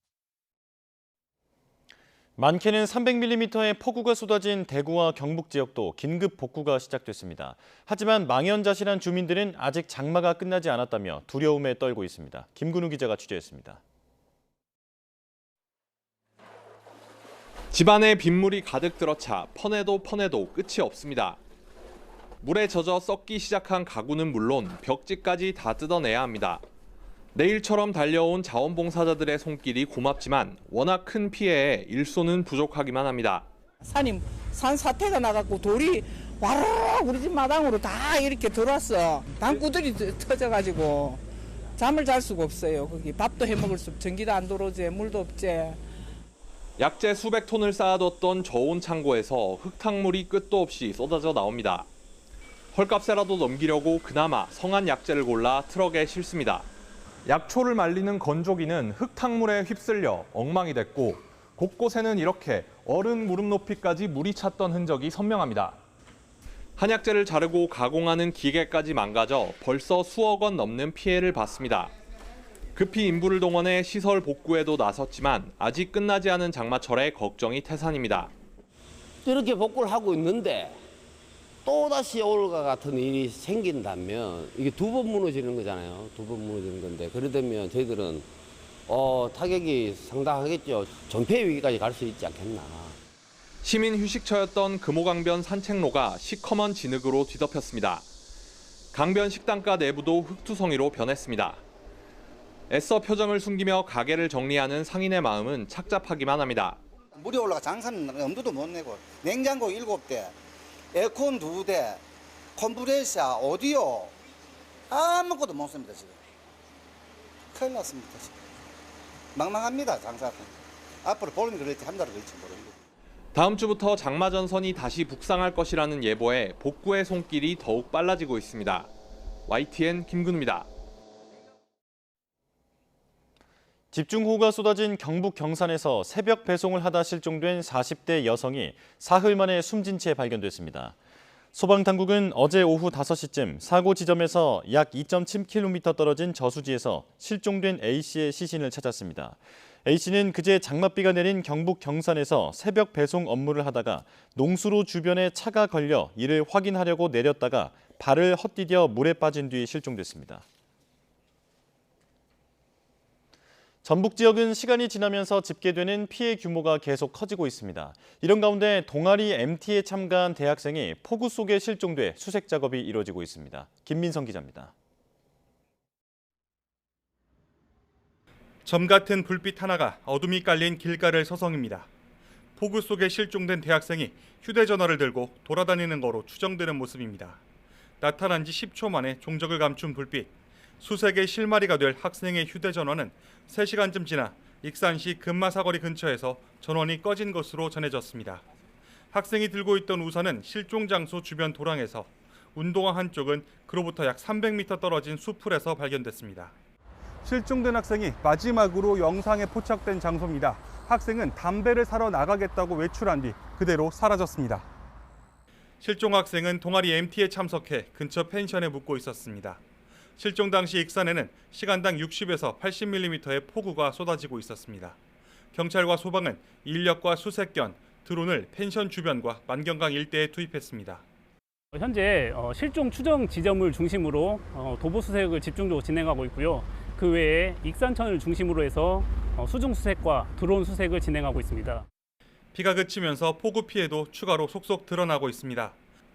많게는 300mm의 폭우가 쏟아진 대구와 경북 지역도 긴급 복구가 시작됐습니다. 하지만 망연자실한 주민들은 아직 장마가 끝나지 않았다며 두려움에 떨고 있습니다. 김근우 기자가 취재했습니다. 집안에 빗물이 가득 들어차 퍼내도 끝이 없습니다. 물에 젖어 썩기 시작한 가구는 물론 벽지까지 다 뜯어내야 합니다. 내일처럼 달려온 자원봉사자들의 손길이 고맙지만 워낙 큰 피해에 일손은 부족하기만 합니다. 산 사태가 나갖고 돌이 와르르 우리 집 마당으로 다 이렇게 들어왔어. 방구들이 터져가지고 잠을 잘 수가 없어요. 거기 밥도 해먹을 수 없고 전기도 안 들어오지, 물도 없지. 약재 수백 톤을 쌓아뒀던 저온 창고에서 흙탕물이 끝도 없이 쏟아져 나옵니다. 헐값에라도 넘기려고 그나마 성한 약재를 골라 트럭에 싣습니다. 약초를 말리는 건조기는 흙탕물에 휩쓸려 엉망이 됐고 곳곳에는 이렇게 어른 무릎 높이까지 물이 찼던 흔적이 선명합니다. 한약재를 자르고 가공하는 기계까지 망가져 벌써 수억 원 넘는 피해를 봤습니다. 급히 인부를 동원해 시설 복구에도 나섰지만 아직 끝나지 않은 장마철에 걱정이 태산입니다. 이렇게 복구를 하고 있는데 또다시 올과 같은 일이 생긴다면 이게 두 번 무너지는 거잖아요. 두 번 무너지는 건데 그러다면 저희들은 타격이 상당하겠죠. 전폐 위기까지 갈 수 있지 않겠나. 시민 휴식처였던 금호강변 산책로가 시커먼 진흙으로 뒤덮였습니다. 강변 식당가 내부도 흙투성이로 변했습니다. 애써 표정을 숨기며 가게를 정리하는 상인의 마음은 착잡하기만 합니다. 물이 올라가 장사는 엄두도 못 내고 냉장고 7대, 에어컨 2대, 컴프레셔, 오디오 아무것도 못 씁니다 지금. 큰일 났습니다 지금. 망망합니다 장사는. 앞으로 보름이 걸릴지 한 달이 걸릴지 모릅니다. 다음 주부터 장마 전선이 다시 북상할 것이라는 예보에 복구의 손길이 더욱 빨라지고 있습니다. YTN 김근우입니다. 집중호우가 쏟아진 경북 경산에서 새벽 배송을 하다 실종된 40대 여성이 사흘 만에 숨진 채 발견됐습니다. 소방당국은 어제 오후 5시쯤 사고 지점에서 약 2.7km 떨어진 저수지에서 실종된 A씨의 시신을 찾았습니다. A씨는 그제 장맛비가 내린 경북 경산에서 새벽 배송 업무를 하다가 농수로 주변에 차가 걸려 이를 확인하려고 내렸다가 발을 헛디뎌 물에 빠진 뒤 실종됐습니다. 전북 지역은 시간이 지나면서 집계되는 피해 규모가 계속 커지고 있습니다. 이런 가운데 동아리 MT에 참가한 대학생이 폭우 속에 실종돼 수색 작업이 이루어지고 있습니다. 김민성 기자입니다. 점 같은 불빛 하나가 어둠이 깔린 길가를 서성입니다. 폭우 속에 실종된 대학생이 휴대전화를 들고 돌아다니는 거로 추정되는 모습입니다. 나타난 지 10초 만에 종적을 감춘 불빛. 수색의 실마리가 될 학생의 휴대전화는 3시간쯤 지나 익산시 금마사거리 근처에서 전원이 꺼진 것으로 전해졌습니다. 학생이 들고 있던 우산은 실종 장소 주변 도랑에서, 운동화 한쪽은 그로부터 약 300m 떨어진 수풀에서 발견됐습니다. 실종된 학생이 마지막으로 영상에 포착된 장소입니다. 학생은 담배를 사러 나가겠다고 외출한 뒤 그대로 사라졌습니다. 실종 학생은 동아리 MT에 참석해 근처 펜션에 묵고 있었습니다. 실종 당시 익산에는 시간당 60에서 80mm의 폭우가 쏟아지고 있었습니다. 경찰과 소방은 인력과 수색견, 드론을 펜션 주변과 만경강 일대에 투입했습니다. 현재 실종 추정 지점을 중심으로 도보 수색을 집중적으로 진행하고 있고요. 그 외에 익산천을 중심으로 해서 수중 수색과 드론 수색을 진행하고 있습니다. 비가 그치면서 폭우 피해도 추가로 속속 드러나고 있습니다.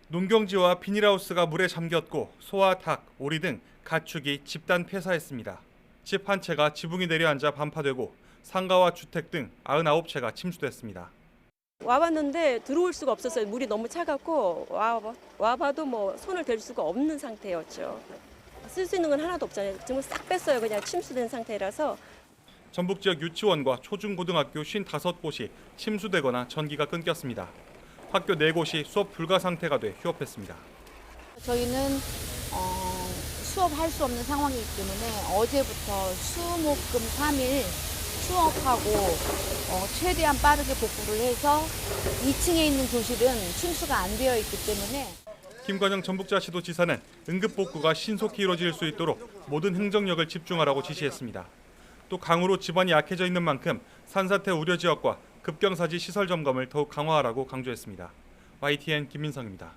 농경지와 비닐하우스가 물에 잠겼고 소와 닭, 오리 등 가축이 집단 폐사했습니다. 집 한 채가 지붕이 내려앉아 반파되고 상가와 주택 등 99채가 침수됐습니다. 와봤는데 들어올 수가 없었어요. 물이 너무 차갑고 와봐도 뭐 손을 댈 수가 없는 상태였죠. 쓸 수 있는 건 하나도 없잖아요. 지금 싹 뺐어요. 그냥 침수된 상태라서. 전북 지역 유치원과 초중고등학교 55곳이 침수되거나 전기가 끊겼습니다. 학교 4곳이 수업 불가 상태가 돼 휴업했습니다. 저희는 수업할 수 없는 상황이기 때문에 어제부터 수목금 3일 수업하고 최대한 빠르게 복구를 해서 2층에 있는 교실은 침수가 안 되어 있기 때문에. 김관영 전북자치도지사는 응급복구가 신속히 이루어질 수 있도록 모든 행정력을 집중하라고 지시했습니다. 또 강우로 지반이 약해져 있는 만큼 산사태 우려 지역과 급경사지 시설 점검을 더욱 강화하라고 강조했습니다. YTN 김민성입니다.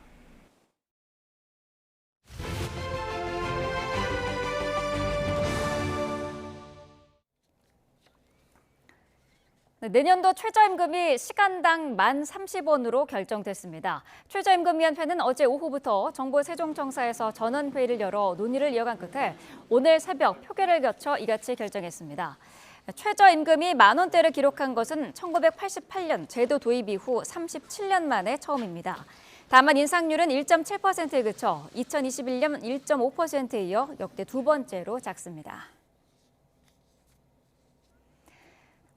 내년도 최저임금이 시간당 1,030원으로 결정됐습니다. 최저임금위원회는 어제 오후부터 정부 세종청사에서 전원회의를 열어 논의를 이어간 끝에 오늘 새벽 표결을 거쳐 이같이 결정했습니다. 최저임금이 10,000원대를 기록한 것은 1988년 제도 도입 이후 37년 만에 처음입니다. 다만 인상률은 1.7%에 그쳐 2021년 1.5%에 이어 역대 두 번째로 작습니다.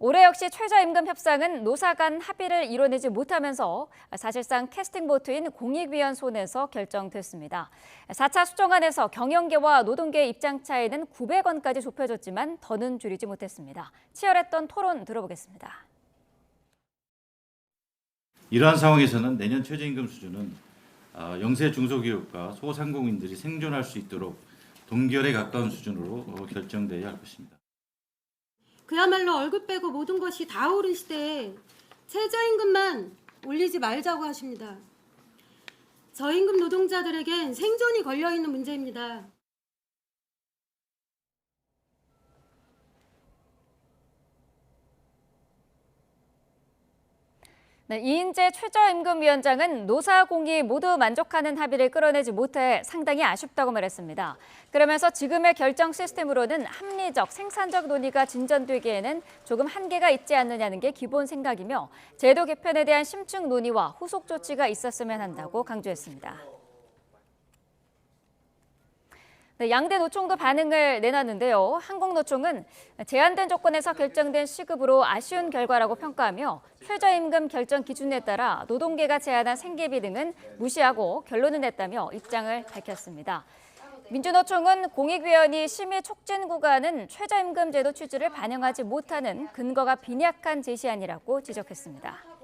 올해 역시 최저임금 협상은 노사 간 합의를 이뤄내지 못하면서 사실상 캐스팅 보트인 공익위원 손에서 결정됐습니다. 4차 수정안에서 경영계와 노동계의 입장 차이는 900원까지 좁혀졌지만 더는 줄이지 못했습니다. 치열했던 토론 들어보겠습니다. 이러한 상황에서는 내년 최저임금 수준은 영세 중소기업과 소상공인들이 생존할 수 있도록 동결에 가까운 수준으로 결정돼야 할 것입니다. 그야말로 얼굴 빼고 모든 것이 다 오른 시대에 최저임금만 올리지 말자고 하십니다. 저임금 노동자들에겐 생존이 걸려있는 문제입니다. 네, 이인재 최저임금위원장은 노사 공의 모두 만족하는 합의를 끌어내지 못해 상당히 아쉽다고 말했습니다. 그러면서 지금의 결정 시스템으로는 합리적, 생산적 논의가 진전되기에는 조금 한계가 있지 않느냐는 게 기본 생각이며 제도 개편에 대한 심층 논의와 후속 조치가 있었으면 한다고 강조했습니다. 네, 양대 노총도 반응을 내놨는데요. 한국노총은 제한된 조건에서 결정된 시급으로 아쉬운 결과라고 평가하며 최저임금 결정 기준에 따라 노동계가 제안한 생계비 등은 무시하고 결론을 냈다며 입장을 밝혔습니다. 민주노총은 공익위원이 심의 촉진 구간은 최저임금 제도 취지를 반영하지 못하는 근거가 빈약한 제시안이라고 지적했습니다.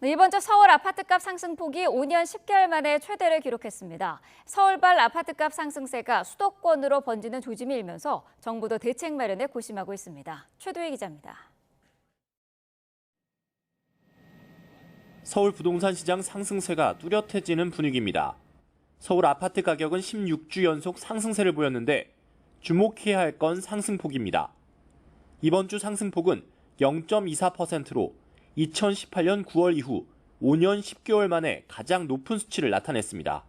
이번 주 서울 아파트값 상승폭이 5년 10개월 만에 최대를 기록했습니다. 서울발 아파트값 상승세가 수도권으로 번지는 조짐이 일면서 정부도 대책 마련에 고심하고 있습니다. 최도희 기자입니다. 서울 부동산 시장 상승세가 뚜렷해지는 분위기입니다. 서울 아파트 가격은 16주 연속 상승세를 보였는데 주목해야 할 건 상승폭입니다. 이번 주 상승폭은 0.24%로 2018년 9월 이후 5년 10개월 만에 가장 높은 수치를 나타냈습니다.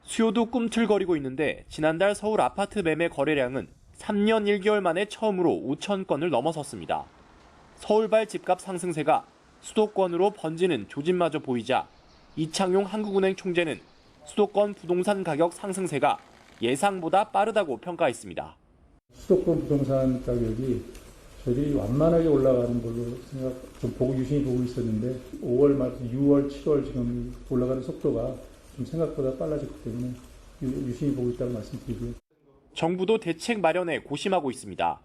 수요도 꿈틀거리고 있는데 지난달 서울 아파트 매매 거래량은 3년 1개월 만에 처음으로 5천 건을 넘어섰습니다. 서울발 집값 상승세가 수도권으로 번지는 조짐마저 보이자 이창용 한국은행 총재는 수도권 부동산 가격 상승세가 예상보다 빠르다고 평가했습니다. 수도권 부동산 가격이 저희들이 완만하게 올라가는 걸로 좀 유심히 보고 있었는데 5월 말, 6월, 7월 지금 올라가는 속도가 좀 생각보다 빨라졌기 때문에 유심히 보고 있다고 말씀드리고요. 정부도 대책 마련에 고심하고 있습니다.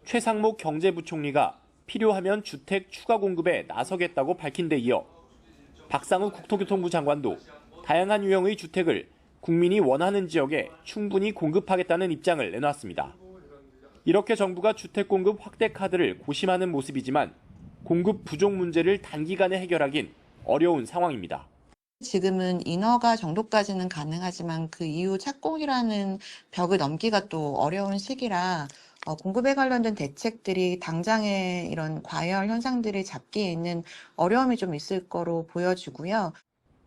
최상목 경제부총리가 필요하면 주택 추가 공급에 나서겠다고 밝힌 데 이어 박상우 국토교통부 장관도 다양한 유형의 주택을 국민이 원하는 지역에 충분히 공급하겠다는 입장을 내놨습니다. 이렇게 정부가 주택 공급 확대 카드를 고심하는 모습이지만 공급 부족 문제를 단기간에 해결하긴 어려운 상황입니다. 지금은 인허가 정도까지는 가능하지만 그 이후 착공이라는 벽을 넘기가 또 어려운 시기라 공급에 관련된 대책들이 당장의 이런 과열 현상들을 잡기에는 어려움이 좀 있을 거로 보여지고요.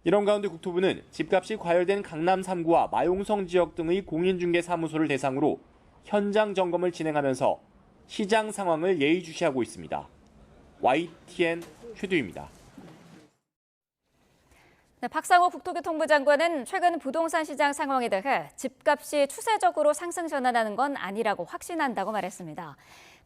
이런 가운데 국토부는 집값이 과열된 강남 3구와 마용성 지역 등의 공인중개사무소를 대상으로 현장 점검을 진행하면서 시장 상황을 예의주시하고 있습니다. YTN 최두입니다. 네, 박상호 국토교통부 장관은 최근 부동산 시장 상황에 대해 집값이 추세적으로 상승 전환하는 건 아니라고 확신한다고 말했습니다.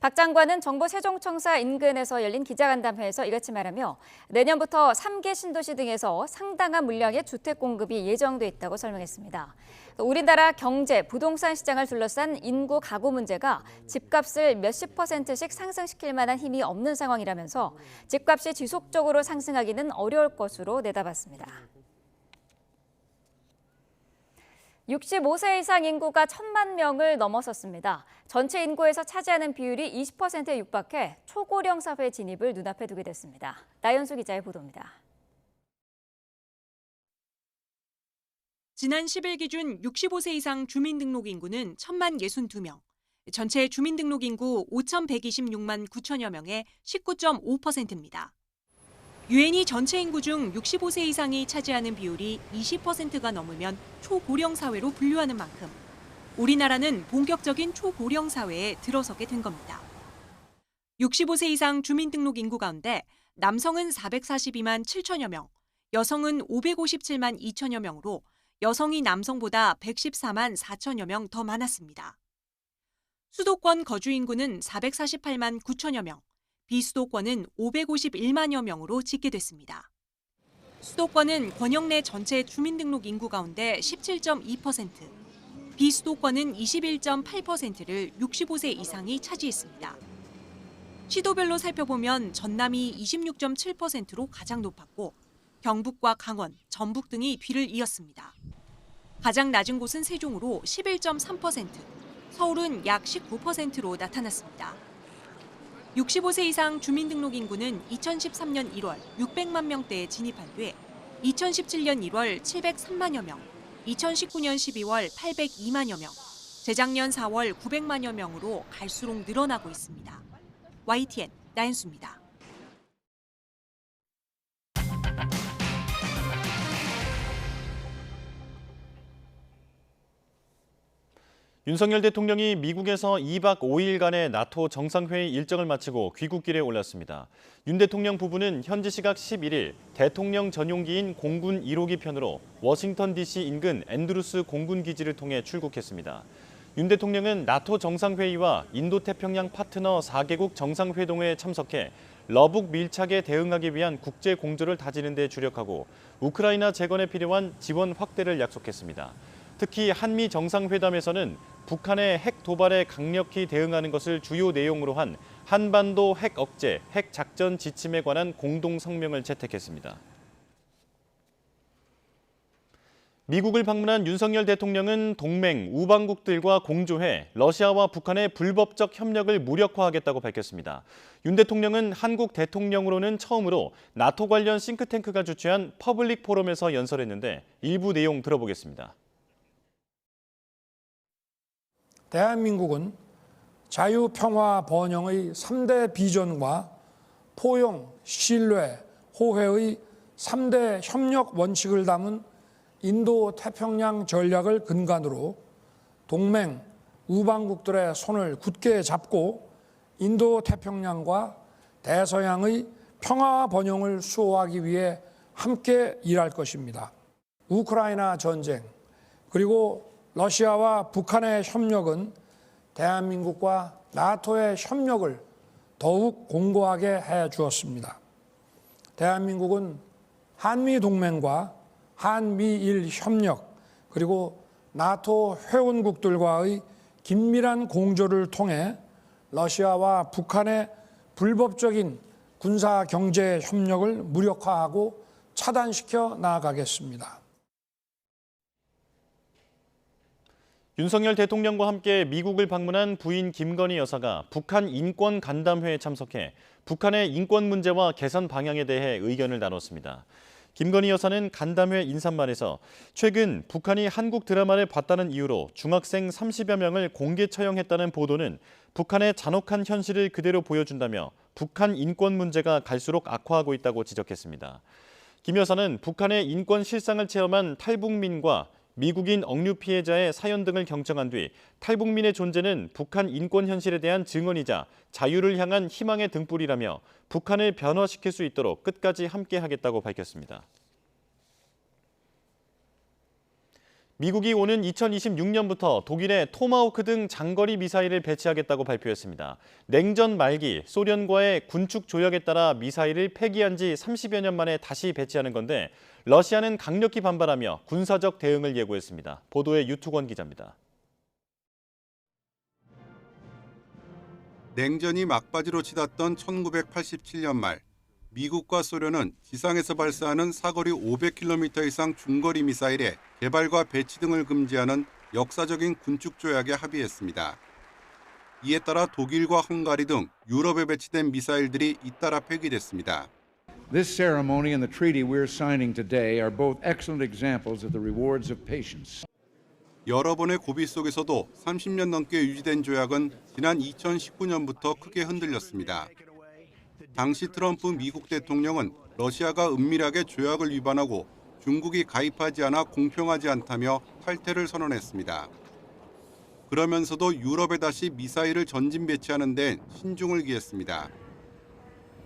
박 장관은 정부 세종청사 인근에서 열린 기자간담회에서 이같이 말하며 내년부터 3개 신도시 등에서 상당한 물량의 주택 공급이 예정돼 있다고 설명했습니다. 우리나라 경제, 부동산 시장을 둘러싼 인구 가구 문제가 집값을 몇십 %씩 상승시킬 만한 힘이 없는 상황이라면서 집값이 지속적으로 상승하기는 어려울 것으로 내다봤습니다. 65세 이상 인구가 1,000만 명을 넘어섰습니다. 전체 인구에서 차지하는 비율이 20%에 육박해 초고령 사회 진입을 눈앞에 두게 됐습니다. 나연수 기자의 보도입니다. 지난 10일 기준 65세 이상 주민등록 인구는 1,062명, 전체 주민등록 인구 5,126만 9천여 명의 19.5%입니다. 유엔이 전체 인구 중 65세 이상이 차지하는 비율이 20%가 넘으면 초고령 사회로 분류하는 만큼 우리나라는 본격적인 초고령 사회에 들어서게 된 겁니다. 65세 이상 주민등록 인구 가운데 남성은 442만 7천여 명, 여성은 557만 2천여 명으로 여성이 남성보다 114만 4천여 명 더 많았습니다. 수도권 거주 인구는 448만 9천여 명, 비수도권은 551만여 명으로 집계됐습니다. 수도권은 권역 내 전체 주민등록 인구 가운데 17.2%, 비수도권은 21.8%를 65세 이상이 차지했습니다. 시도별로 살펴보면 전남이 26.7%로 가장 높았고 경북과 강원, 전북 등이 뒤를 이었습니다. 가장 낮은 곳은 세종으로 11.3%, 서울은 약 19%로 나타났습니다. 65세 이상 주민등록 인구는 2013년 1월 600만 명대에 진입한 뒤 2017년 1월 703만여 명, 2019년 12월 802만여 명, 재작년 4월 900만여 명으로 갈수록 늘어나고 있습니다. YTN 나연수입니다. 윤석열 대통령이 미국에서 2박 5일간의 나토 정상회의 일정을 마치고 귀국길에 올랐습니다. 윤 대통령 부부는 현지 시각 11일 대통령 전용기인 공군 1호기 편으로 워싱턴 DC 인근 앤드루스 공군기지를 통해 출국했습니다. 윤 대통령은 나토 정상회의와 인도태평양 파트너 4개국 정상회동회에 참석해 러북 밀착에 대응하기 위한 국제 공조를 다지는 데 주력하고 우크라이나 재건에 필요한 지원 확대를 약속했습니다. 특히 한미 정상회담에서는 북한의 핵 도발에 강력히 대응하는 것을 주요 내용으로 한 한반도 핵 억제, 핵 작전 지침에 관한 공동 성명을 채택했습니다. 미국을 방문한 윤석열 대통령은 동맹, 우방국들과 공조해 러시아와 북한의 불법적 협력을 무력화하겠다고 밝혔습니다. 윤 대통령은 한국 대통령으로는 처음으로 나토 관련 싱크탱크가 주최한 퍼블릭 포럼에서 연설했는데 일부 내용 들어보겠습니다. 대한민국은 자유, 평화, 번영의 3대 비전과 포용, 신뢰, 호회의 3대 협력 원칙을 담은 인도-태평양 전략을 근간으로 동맹, 우방국들의 손을 굳게 잡고 인도-태평양과 대서양의 평화와 번영을 수호하기 위해 함께 일할 것입니다. 우크라이나 전쟁, 그리고 러시아와 북한의 협력은 대한민국과 나토의 협력을 더욱 공고하게 해 주었습니다. 대한민국은 한미 동맹과 한미일 협력 그리고 나토 회원국들과의 긴밀한 공조를 통해 러시아와 북한의 불법적인 군사 경제 협력을 무력화하고 차단시켜 나아가겠습니다. 윤석열 대통령과 함께 미국을 방문한 부인 김건희 여사가 북한 인권 간담회에 참석해 북한의 인권 문제와 개선 방향에 대해 의견을 나눴습니다. 김건희 여사는 간담회 인사말에서 최근 북한이 한국 드라마를 봤다는 이유로 중학생 30여 명을 공개 처형했다는 보도는 북한의 잔혹한 현실을 그대로 보여준다며 북한 인권 문제가 갈수록 악화하고 있다고 지적했습니다. 김 여사는 북한의 인권 실상을 체험한 탈북민과 미국인 억류 피해자의 사연 등을 경청한 뒤 탈북민의 존재는 북한 인권 현실에 대한 증언이자 자유를 향한 희망의 등불이라며 북한을 변화시킬 수 있도록 끝까지 함께하겠다고 밝혔습니다. 미국이 오는 2026년부터 독일에 토마호크 등 장거리 미사일을 배치하겠다고 발표했습니다. 냉전 말기 소련과의 군축 조약에 따라 미사일을 폐기한 지 30여 년 만에 다시 배치하는 건데 러시아는 강력히 반발하며 군사적 대응을 예고했습니다. 보도에 유투권 기자입니다. 냉전이 막바지로 치닫던 1987년 말 미국과 소련은 지상에서 발사하는 사거리 500km 이상 중거리 미사일의 개발과 배치 등을 금지하는 역사적인 군축 조약에 합의했습니다. 이에 따라 독일과 헝가리 등 유럽에 배치된 미사일들이 잇따라 폐기됐습니다. This ceremony and the treaty we're signing today are both excellent examples of the rewards of patience. 여러 번의 고비 속에서도 30년 넘게 유지된 조약은 지난 2019년부터 크게 흔들렸습니다. 당시 트럼프 미국 대통령은 러시아가 은밀하게 조약을 위반하고 중국이 가입하지 않아 공평하지 않다며 탈퇴를 선언했습니다. 그러면서도 유럽에 다시 미사일을 전진 배치하는 데엔 신중을 기했습니다.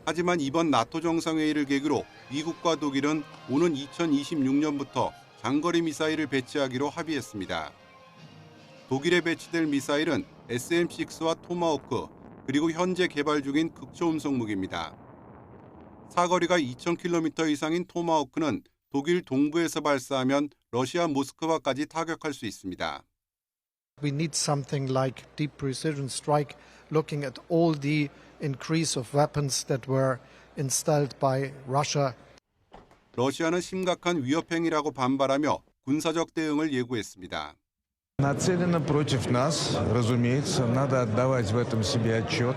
하지만 이번 나토 정상회의를 계기로 미국과 독일은 오는 2026년부터 장거리 미사일을 배치하기로 합의했습니다. 독일에 배치될 미사일은 SM-6와 토마호크, 그리고 현재 개발 중인 극초음속 무기입니다. 사거리가 2,000km 이상인 토마호크는 독일 동부에서 발사하면 러시아 모스크바까지 타격할 수 있습니다. We need something like deep precision strike, looking at all the increase of weapons that were installed by Russia. 러시아는 심각한 위협 행위라고 반발하며 군사적 대응을 예고했습니다. Нацелено против нас, разумеется, надо отдавать в этом себе отчет,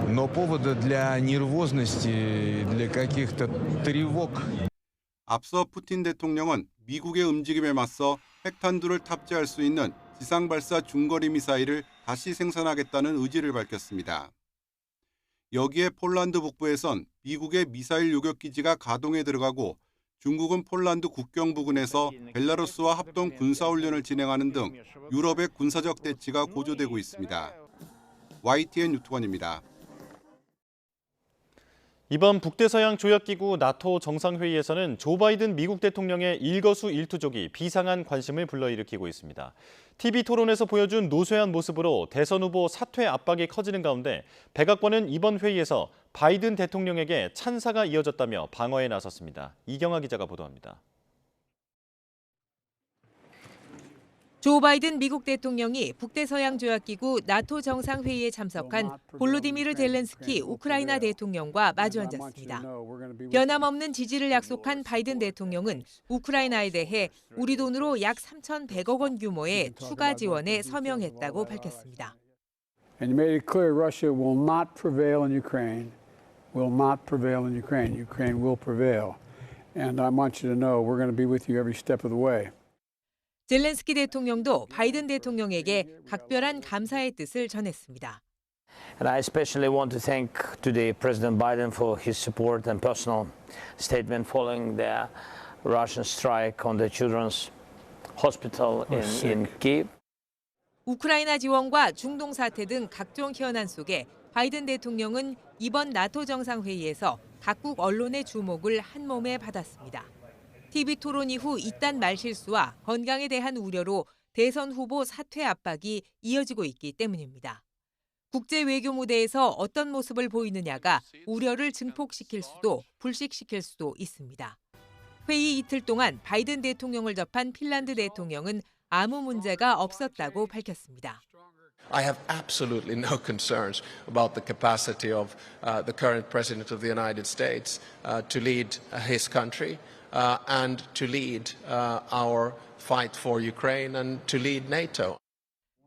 но повода для нервозности, для каких-то тревог. 앞서 푸틴 대통령은 미국의 움직임에 맞서 핵탄두를 탑재할 수 있는 지상 발사 중거리 미사일을 다시 생산하겠다는 의지를 밝혔습니다. 여기에 폴란드 북부에선 미국의 미사일 요격 기지가 가동에 들어가고 중국은 폴란드 국경 부근에서 벨라루스와 합동 군사훈련을 진행하는 등 유럽의 군사적 대치가 고조되고 있습니다. YTN 유투원입니다. 이번 북대서양 조약기구 나토 정상회의에서는 조 바이든 미국 대통령의 일거수일투족이 비상한 관심을 불러일으키고 있습니다. TV 토론에서 보여준 노쇠한 모습으로 대선 후보 사퇴 압박이 커지는 가운데 백악관은 이번 회의에서 바이든 대통령에게 찬사가 이어졌다며 방어에 나섰습니다. 이경아 기자가 보도합니다. 조 바이든 미국 대통령이 북대서양 조약기구 나토 정상회의에 참석한 볼로디미르 젤렌스키 우크라이나 대통령과 마주 앉았습니다. 변함없는 지지를 약속한 바이든 대통령은 우크라이나에 대해 우리 돈으로 약 3,100억 원 규모의 추가 지원에 서명했다고 밝혔습니다. And you made it clear Russia will not prevail in Ukraine. Will not prevail in Ukraine. Ukraine will prevail. And I want you to know we're going to be with you every step of the way. 젤렌스키 대통령도 바이든 대통령에게 각별한 감사의 뜻을 전했습니다. And I especially want to thank today President Biden for his support and personal statement following the Russian strike on the children's hospital in Kyiv. 우크라이나 지원과 중동 사태 등 각종 현안 속에 바이든 대통령은 이번 나토 정상회의에서 각국 언론의 주목을 한몸에 받았습니다. TV 토론 이후 잇단 말실수와 건강에 대한 우려로 대선 후보 사퇴 압박이 이어지고 있기 때문입니다. 국제 외교 무대에서 어떤 모습을 보이느냐가 우려를 증폭시킬 수도 불식시킬 수도 있습니다. 회의 이틀 동안 바이든 대통령을 접한 핀란드 대통령은 아무 문제가 없었다고 밝혔습니다. I have absolutely no concerns about the capacity of the current President of the United States to lead his country and to lead our fight for Ukraine and to lead NATO.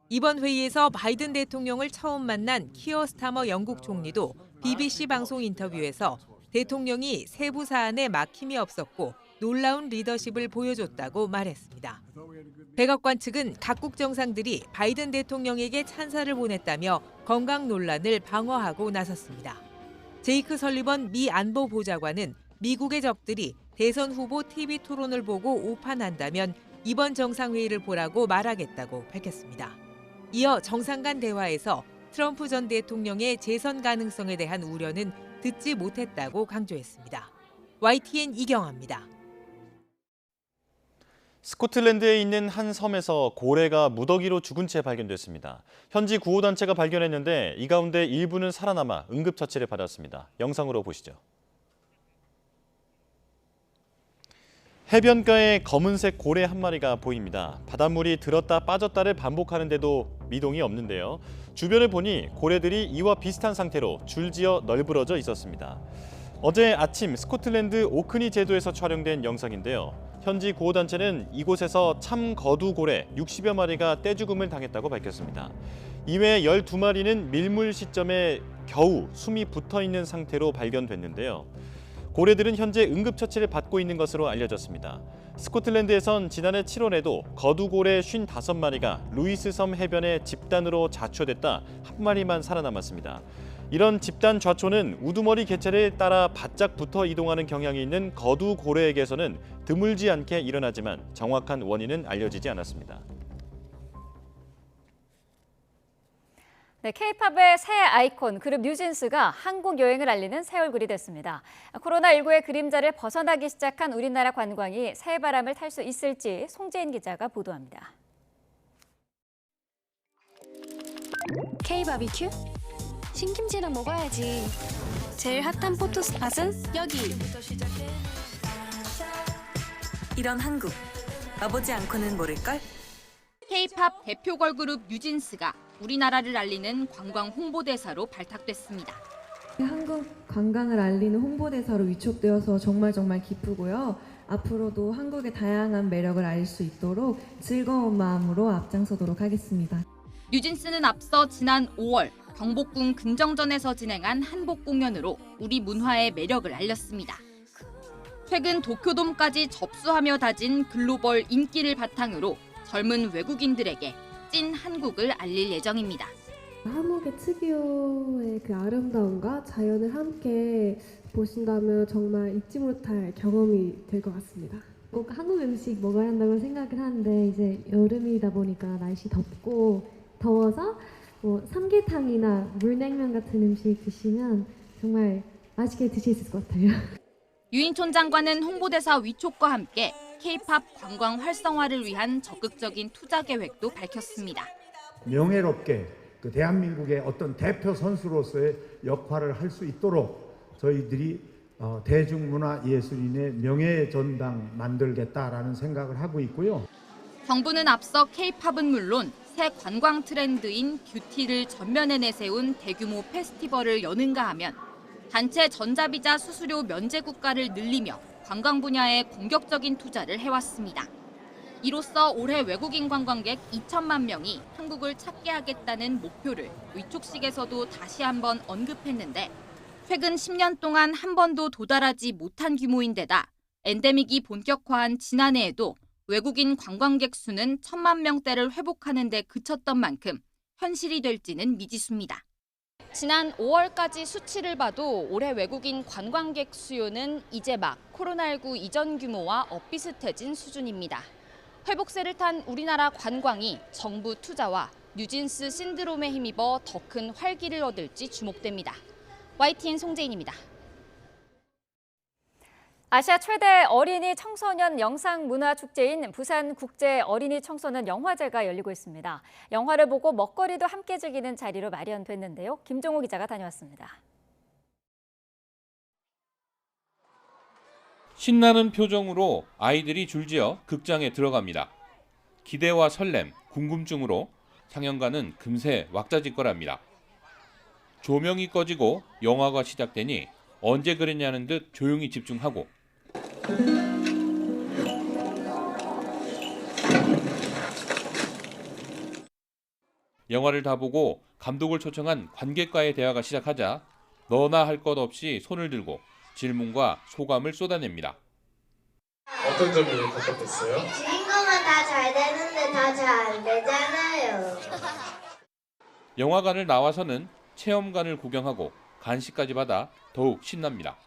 이번 회의에서 바이든 대통령을 처음 만난 키어 스타머 영국 총리도 BBC 방송 인터뷰에서 대통령이 세부 사안에 막힘이 없었고 놀라운 리더십을 보여줬다고 말했습니다. 백악관 측은 각국 정상들이 바이든 대통령에게 찬사를 보냈다며 건강 논란을 방어하고 나섰습니다. 제이크 설리번 미 안보보좌관은 미국의 적들이 대선 후보 TV 토론을 보고 오판한다면 이번 정상회의를 보라고 말하겠다고 밝혔습니다. 이어 정상 간 대화에서 트럼프 전 대통령의 재선 가능성에 대한 우려는 듣지 못했다고 강조했습니다. YTN 이경아입니다. 스코틀랜드에 있는 한 섬에서 고래가 무더기로 죽은 채 발견됐습니다. 현지 구호단체가 발견했는데 이 가운데 일부는 살아남아 응급처치를 받았습니다. 영상으로 보시죠. 해변가에 검은색 고래 한 마리가 보입니다. 바닷물이 들었다 빠졌다를 반복하는데도 미동이 없는데요. 주변을 보니 고래들이 이와 비슷한 상태로 줄지어 널브러져 있었습니다. 어제 아침 스코틀랜드 오크니 제도에서 촬영된 영상인데요. 현지 구호단체는 이곳에서 참거두 고래 60여 마리가 떼죽음을 당했다고 밝혔습니다. 이외에 12마리는 밀물 시점에 겨우 숨이 붙어있는 상태로 발견됐는데요. 고래들은 현재 응급처치를 받고 있는 것으로 알려졌습니다. 스코틀랜드에선 지난해 7월에도 거두고래 55마리가 루이스 섬 해변에 집단으로 자초됐다 한 마리만 살아남았습니다. 이런 집단 좌초는 우두머리 개체를 따라 바짝 붙어 이동하는 경향이 있는 거두고래에게서는 드물지 않게 일어나지만 정확한 원인은 알려지지 않았습니다. 네, K-팝의 새 아이콘 그룹 뉴진스가 한국 여행을 알리는 새 얼굴이 됐습니다. 코로나19의 그림자를 벗어나기 시작한 우리나라 관광이 새 바람을 탈 수 있을지 송재인 기자가 보도합니다. K-바비큐? 신김치랑 먹어야지. 제일 핫한 포토스팟은 여기. 이런 한국, 와보지 않고는 모를걸? K-팝 대표 걸그룹 뉴진스가 우리나라를 알리는 관광 홍보대사로 발탁됐습니다. 한국 관광을 알리는 홍보대사로 위촉되어서 정말 기쁘고요. 앞으로도 한국의 다양한 매력을 알 수 있도록 즐거운 마음으로 앞장서도록 하겠습니다. 뉴진스는 앞서 지난 5월 경복궁 근정전에서 진행한 한복 공연으로 우리 문화의 매력을 알렸습니다. 최근 도쿄돔까지 접수하며 다진 글로벌 인기를 바탕으로 젊은 외국인들에게 찐 한국을 알릴 예정입니다. 한국의 특유의 그 아름다움과 자연을 함께 보신다면 정말 잊지 못할 경험이 될 것 같습니다. 꼭 한국 음식 먹어야 한다고 생각을 하는데 이제 여름이다 보니까 날씨 덥고 더워서 삼계탕이나 물냉면 같은 음식 드시면 정말 맛있게 드실 수 있을 것 같아요. 유인촌 장관은 홍보대사 위촉과 함께 K-팝 관광 활성화를 위한 적극적인 투자 계획도 밝혔습니다. 명예롭게 그 대한민국의 어떤 대표 선수로서의 역할을 할 수 있도록 저희들이 대중문화 예술인의 명예 전당 만들겠다라는 생각을 하고 있고요. 정부는 앞서 K-팝은 물론 새 관광 트렌드인 뷰티를 전면에 내세운 대규모 페스티벌을 여는가 하면 단체 전자비자 수수료 면제 국가를 늘리며 관광 분야에 공격적인 투자를 해왔습니다. 이로써 올해 외국인 관광객 2천만 명이 한국을 찾게 하겠다는 목표를 위촉식에서도 다시 한번 언급했는데 최근 10년 동안 한 번도 도달하지 못한 규모인데다 엔데믹이 본격화한 지난해에도 외국인 관광객 수는 1,000만 명대를 회복하는 데 그쳤던 만큼 현실이 될지는 미지수입니다. 지난 5월까지 수치를 봐도 올해 외국인 관광객 수요는 이제 막 코로나19 이전 규모와 엇비슷해진 수준입니다. 회복세를 탄 우리나라 관광이 정부 투자와 뉴진스 신드롬에 힘입어 더 큰 활기를 얻을지 주목됩니다. YTN 송재인입니다. 아시아 최대 어린이 청소년 영상문화축제인 부산국제 어린이 청소년 영화제가 열리고 있습니다. 영화를 보고 먹거리도 함께 즐기는 자리로 마련됐는데요. 김종호 기자가 다녀왔습니다. 신나는 표정으로 아이들이 줄지어 극장에 들어갑니다. 기대와 설렘, 궁금증으로 상영관은 금세 왁자지껄합니다. 조명이 꺼지고 영화가 시작되니 언제 그랬냐는 듯 조용히 집중하고 영화를 다 보고 감독을 초청한 관객과의 대화가 시작하자 너나 할 것 없이 손을 들고 질문과 소감을 쏟아냅니다. 어떤 점이 답답했어요? 주인공은 다 잘 되는데 다 잘 안 되잖아요. 영화관을 나와서는 체험관을 구경하고 간식까지 받아 더욱 신납니다.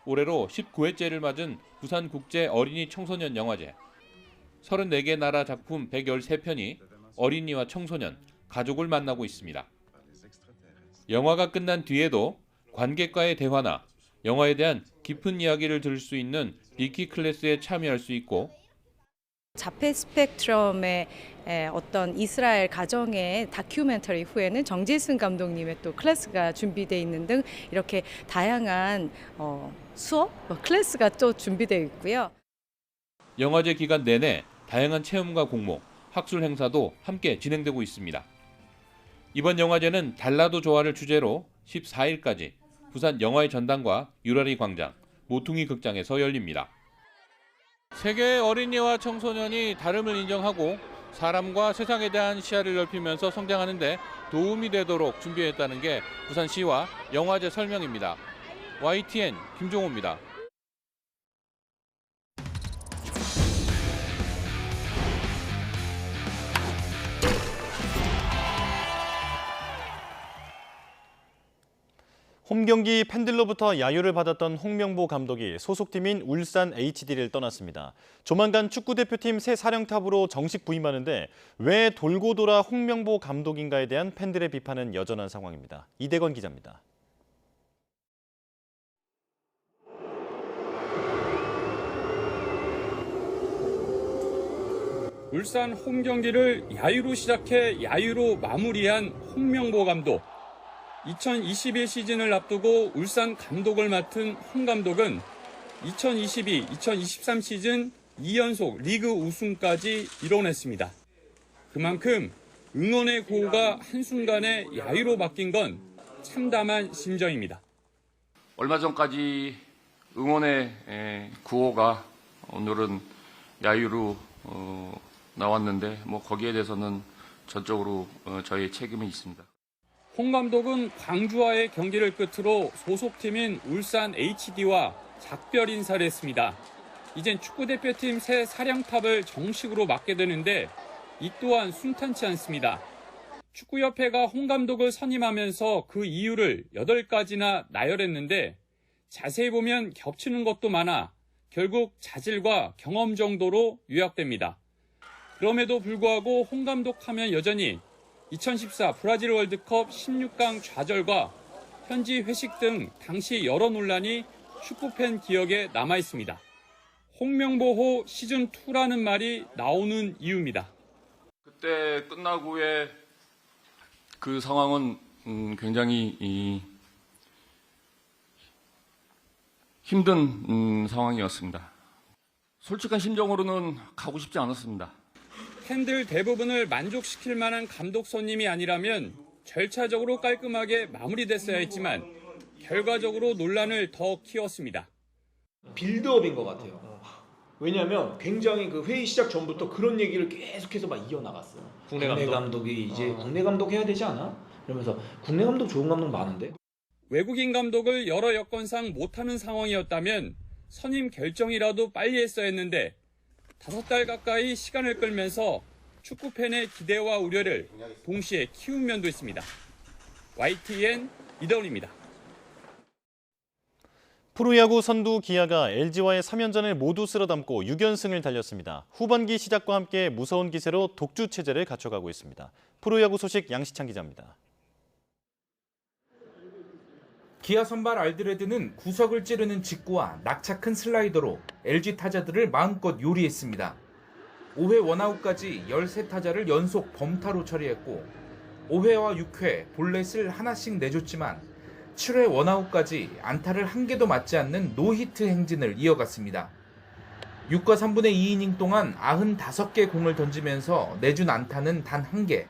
올해로 19회째를 맞은 부산국제 어린이 청소년 영화제. 34개 나라 작품 113편이 어린이와 청소년, 가족을 만나고 있습니다. 영화가 끝난 뒤에도 관객과의 대화나 영화에 대한 깊은 이야기를 들을 수 있는 비키 클래스에 참여할 수 있고 자폐 스펙트럼의 어떤 이스라엘 가정의 다큐멘터리 후에는 정재승 감독님의 또 클래스가 준비되어 있는 등 이렇게 다양한 수업, 클래스가 또 준비되어 있고요. 영화제 기간 내내 다양한 체험과 공모, 학술 행사도 함께 진행되고 있습니다. 이번 영화제는 달라도 좋아를 주제로 14일까지 부산 영화의 전당과 유라리 광장, 모퉁이 극장에서 열립니다. 세계의 어린이와 청소년이 다름을 인정하고 사람과 세상에 대한 시야를 넓히면서 성장하는 데 도움이 되도록 준비했다는 게 부산시와 영화제 설명입니다. YTN 김종호입니다. 홈경기 팬들로부터 야유를 받았던 홍명보 감독이 소속팀인 울산 HD를 떠났습니다. 조만간 축구대표팀 새 사령탑으로 정식 부임하는데 왜 돌고 돌아 홍명보 감독인가에 대한 팬들의 비판은 여전한 상황입니다. 이대건 기자입니다. 울산 홈경기를 야유로 시작해 야유로 마무리한 홍명보 감독. 2021 시즌을 앞두고 울산 감독을 맡은 홍 감독은 2022-2023 시즌 2연속 리그 우승까지 이뤄냈습니다. 그만큼 응원의 구호가 한순간에 야유로 바뀐 건 참담한 심정입니다. 얼마 전까지 응원의 구호가 오늘은 야유로 나왔는데 거기에 대해서는 전적으로 저희의 책임이 있습니다. 홍 감독은 광주와의 경기를 끝으로 소속팀인 울산 HD와 작별 인사를 했습니다. 이젠 축구대표팀 새 사령탑을 정식으로 맡게 되는데 이 또한 순탄치 않습니다. 축구협회가 홍 감독을 선임하면서 그 이유를 8가지나 나열했는데 자세히 보면 겹치는 것도 많아 결국 자질과 경험 정도로 요약됩니다. 그럼에도 불구하고 홍 감독 하면 여전히 2014 브라질 월드컵 16강 좌절과 현지 회식 등 당시 여러 논란이 축구팬 기억에 남아있습니다. 홍명보호 시즌2라는 말이 나오는 이유입니다. 그때 끝나고 후에 그 상황은 굉장히 힘든 상황이었습니다. 솔직한 심정으로는 가고 싶지 않았습니다. 팬들 대부분을 만족시킬 만한 감독 선임이 아니라면 절차적으로 깔끔하게 마무리됐어야 했지만 결과적으로 논란을 더 키웠습니다. 빌드업인 것 같아요. 왜냐하면 굉장히 그 회의 시작 전부터 그런 얘기를 계속해서 막 이어나갔어요. 국내 감독이 이제 국내 감독 해야 되지 않아? 이러면서 국내 감독 좋은 감독 많은데. 외국인 감독을 여러 여건상 못하는 상황이었다면 선임 결정이라도 빨리 했어야 했는데 5달 가까이 시간을 끌면서 축구팬의 기대와 우려를 동시에 키운 면도 있습니다. YTN 이대훈입니다. 프로야구 선두 기아가 LG와의 3연전을 모두 쓸어담고 6연승을 달렸습니다. 후반기 시작과 함께 무서운 기세로 독주 체제를 갖춰가고 있습니다. 프로야구 소식 양시창 기자입니다. 기아 선발 알드레드는 구석을 찌르는 직구와 낙차 큰 슬라이더로 LG 타자들을 마음껏 요리했습니다. 5회 원아웃까지 13타자를 연속 범타로 처리했고 5회와 6회 볼넷을 하나씩 내줬지만 7회 원아웃까지 안타를 한 개도 맞지 않는 노히트 행진을 이어갔습니다. 6과 3분의 2이닝 동안 95개 공을 던지면서 내준 안타는 단 1개.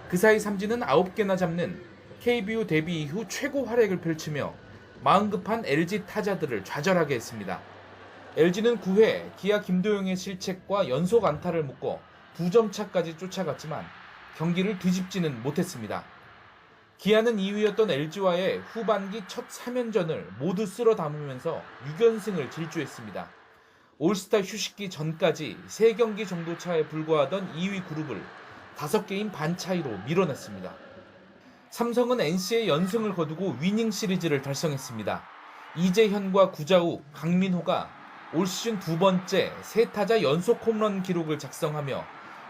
그 사이 삼진은 9개나 잡는 KBO 데뷔 이후 최고 활약을 펼치며 마음 급한 LG 타자들을 좌절하게 했습니다. LG는 9회 기아 김도영의 실책과 연속 안타를 묶어 2점 차까지 쫓아갔지만 경기를 뒤집지는 못했습니다. 기아는 2위였던 LG와의 후반기 첫 3연전을 모두 쓸어 담으면서 6연승을 질주했습니다. 올스타 휴식기 전까지 3경기 정도 차에 불과하던 2위 그룹을 5게임 반 차이로 밀어냈습니다. 삼성은 NC의 연승을 거두고 위닝 시리즈를 달성했습니다. 이재현과 구자욱, 강민호가 올 시즌 두 번째 3타자 연속 홈런 기록을 작성하며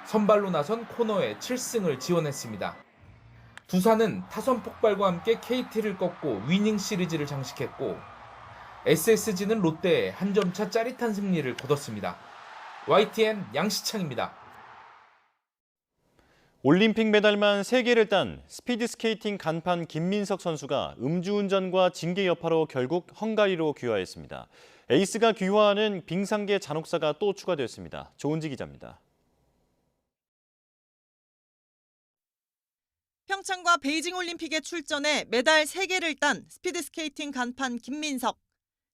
선발로 나선 코너에 7승을 지원했습니다. 두산은 타선 폭발과 함께 KT를 꺾고 위닝 시리즈를 장식했고 SSG는 롯데에 한 점차 짜릿한 승리를 거뒀습니다. YTN 양시창입니다. 올림픽 메달만 3개를 딴 스피드스케이팅 간판 김민석 선수가 음주운전과 징계 여파로 결국 헝가리로 귀화했습니다. 에이스가 귀화하는 빙상계 잔혹사가 또 추가됐습니다. 조은지 기자입니다. 평창과 베이징 올림픽에 출전해 메달 3개를 딴 스피드스케이팅 간판 김민석.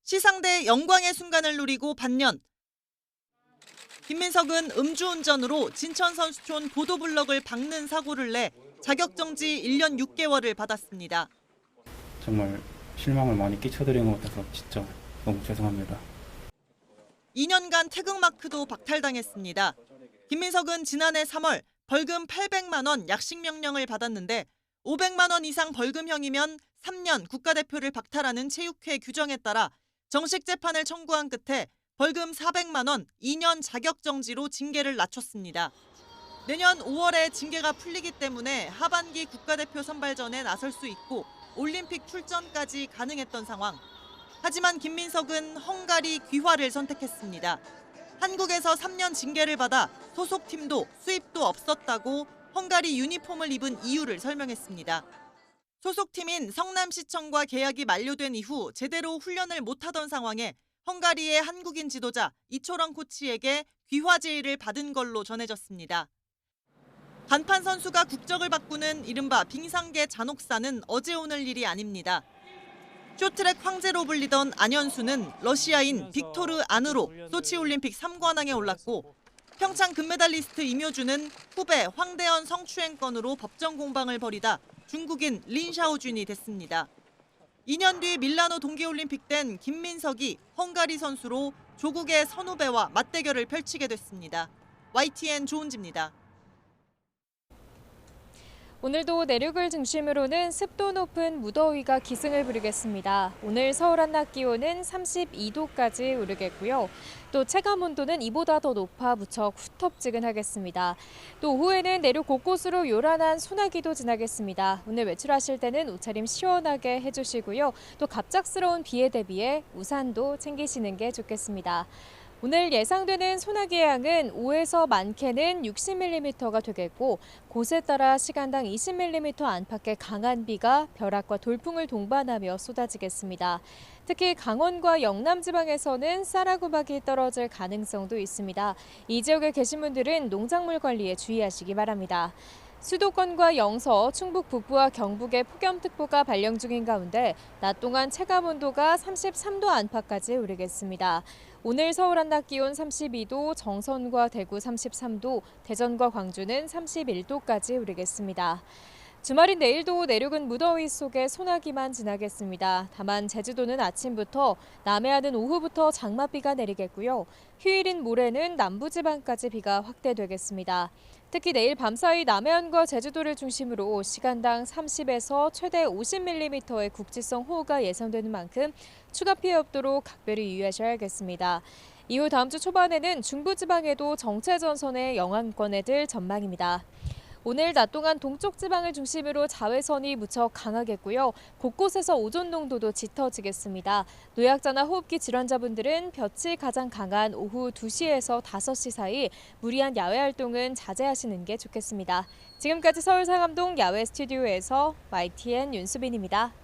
시상대의 영광의 순간을 누리고 반년. 김민석은 음주운전으로 진천선수촌 보도블럭을 박는 사고를 내 자격정지 1년 6개월을 받았습니다. 정말 실망을 많이 끼쳐드린 것 같아서 진짜 너무 죄송합니다. 2년간 태극마크도 박탈당했습니다. 김민석은 지난해 3월 벌금 800만 원 약식 명령을 받았는데 500만 원 이상 벌금형이면 3년 국가대표를 박탈하는 체육회 규정에 따라 정식 재판을 청구한 끝에 벌금 400만 원, 2년 자격정지로 징계를 낮췄습니다. 내년 5월에 징계가 풀리기 때문에 하반기 국가대표 선발전에 나설 수 있고 올림픽 출전까지 가능했던 상황. 하지만 김민석은 헝가리 귀화를 선택했습니다. 한국에서 3년 징계를 받아 소속팀도 수입도 없었다고 헝가리 유니폼을 입은 이유를 설명했습니다. 소속팀인 성남시청과 계약이 만료된 이후 제대로 훈련을 못하던 상황에 헝가리의 한국인 지도자 이초런 코치에게 귀화 제의를 받은 걸로 전해졌습니다. 간판 선수가 국적을 바꾸는 이른바 빙상계 잔혹사는 어제 오늘 일이 아닙니다. 쇼트랙 황제로 불리던 안현수는 러시아인 빅토르 안으로 소치올림픽 3관왕에 올랐고 평창 금메달리스트 임효준은 후배 황대현 성추행 건으로 법정 공방을 벌이다 중국인 린샤오준이 됐습니다. 2년 뒤 밀라노 동계올림픽 땐 김민석이 헝가리 선수로 조국의 선후배와 맞대결을 펼치게 됐습니다. YTN 조은지입니다. 오늘도 내륙을 중심으로는 습도 높은 무더위가 기승을 부리겠습니다. 오늘 서울 한낮 기온은 32도까지 오르겠고요. 또 체감 온도는 이보다 더 높아 무척 후텁지근하겠습니다. 또 오후에는 내륙 곳곳으로 요란한 소나기도 지나겠습니다. 오늘 외출하실 때는 옷차림 시원하게 해주시고요. 또 갑작스러운 비에 대비해 우산도 챙기시는 게 좋겠습니다. 오늘 예상되는 소나기의 양은 5에서 많게는 60mm가 되겠고 곳에 따라 시간당 20mm 안팎의 강한 비가 벼락과 돌풍을 동반하며 쏟아지겠습니다. 특히 강원과 영남 지방에서는 쌀아구박이 떨어질 가능성도 있습니다. 이 지역에 계신 분들은 농작물 관리에 주의하시기 바랍니다. 수도권과 영서, 충북 북부와 경북에 폭염특보가 발령 중인 가운데 낮 동안 체감 온도가 33도 안팎까지 오르겠습니다. 오늘 서울 한낮 기온 32도, 정선과 대구 33도, 대전과 광주는 31도까지 오르겠습니다. 주말인 내일도 내륙은 무더위 속에 소나기만 지나겠습니다. 다만 제주도는 아침부터, 남해안은 오후부터 장맛비가 내리겠고요. 휴일인 모레는 남부지방까지 비가 확대되겠습니다. 특히 내일 밤사이 남해안과 제주도를 중심으로 시간당 30에서 최대 50mm의 국지성 호우가 예상되는 만큼 추가 피해 없도록 각별히 유의하셔야겠습니다. 이후 다음 주 초반에는 중부지방에도 정체전선의 영향권에 들 전망입니다. 오늘 낮 동안 동쪽 지방을 중심으로 자외선이 무척 강하겠고요. 곳곳에서 오존 농도도 짙어지겠습니다. 노약자나 호흡기 질환자분들은 볕이 가장 강한 오후 2시에서 5시 사이 무리한 야외 활동은 자제하시는 게 좋겠습니다. 지금까지 서울 상암동 야외 스튜디오에서 YTN 윤수빈입니다.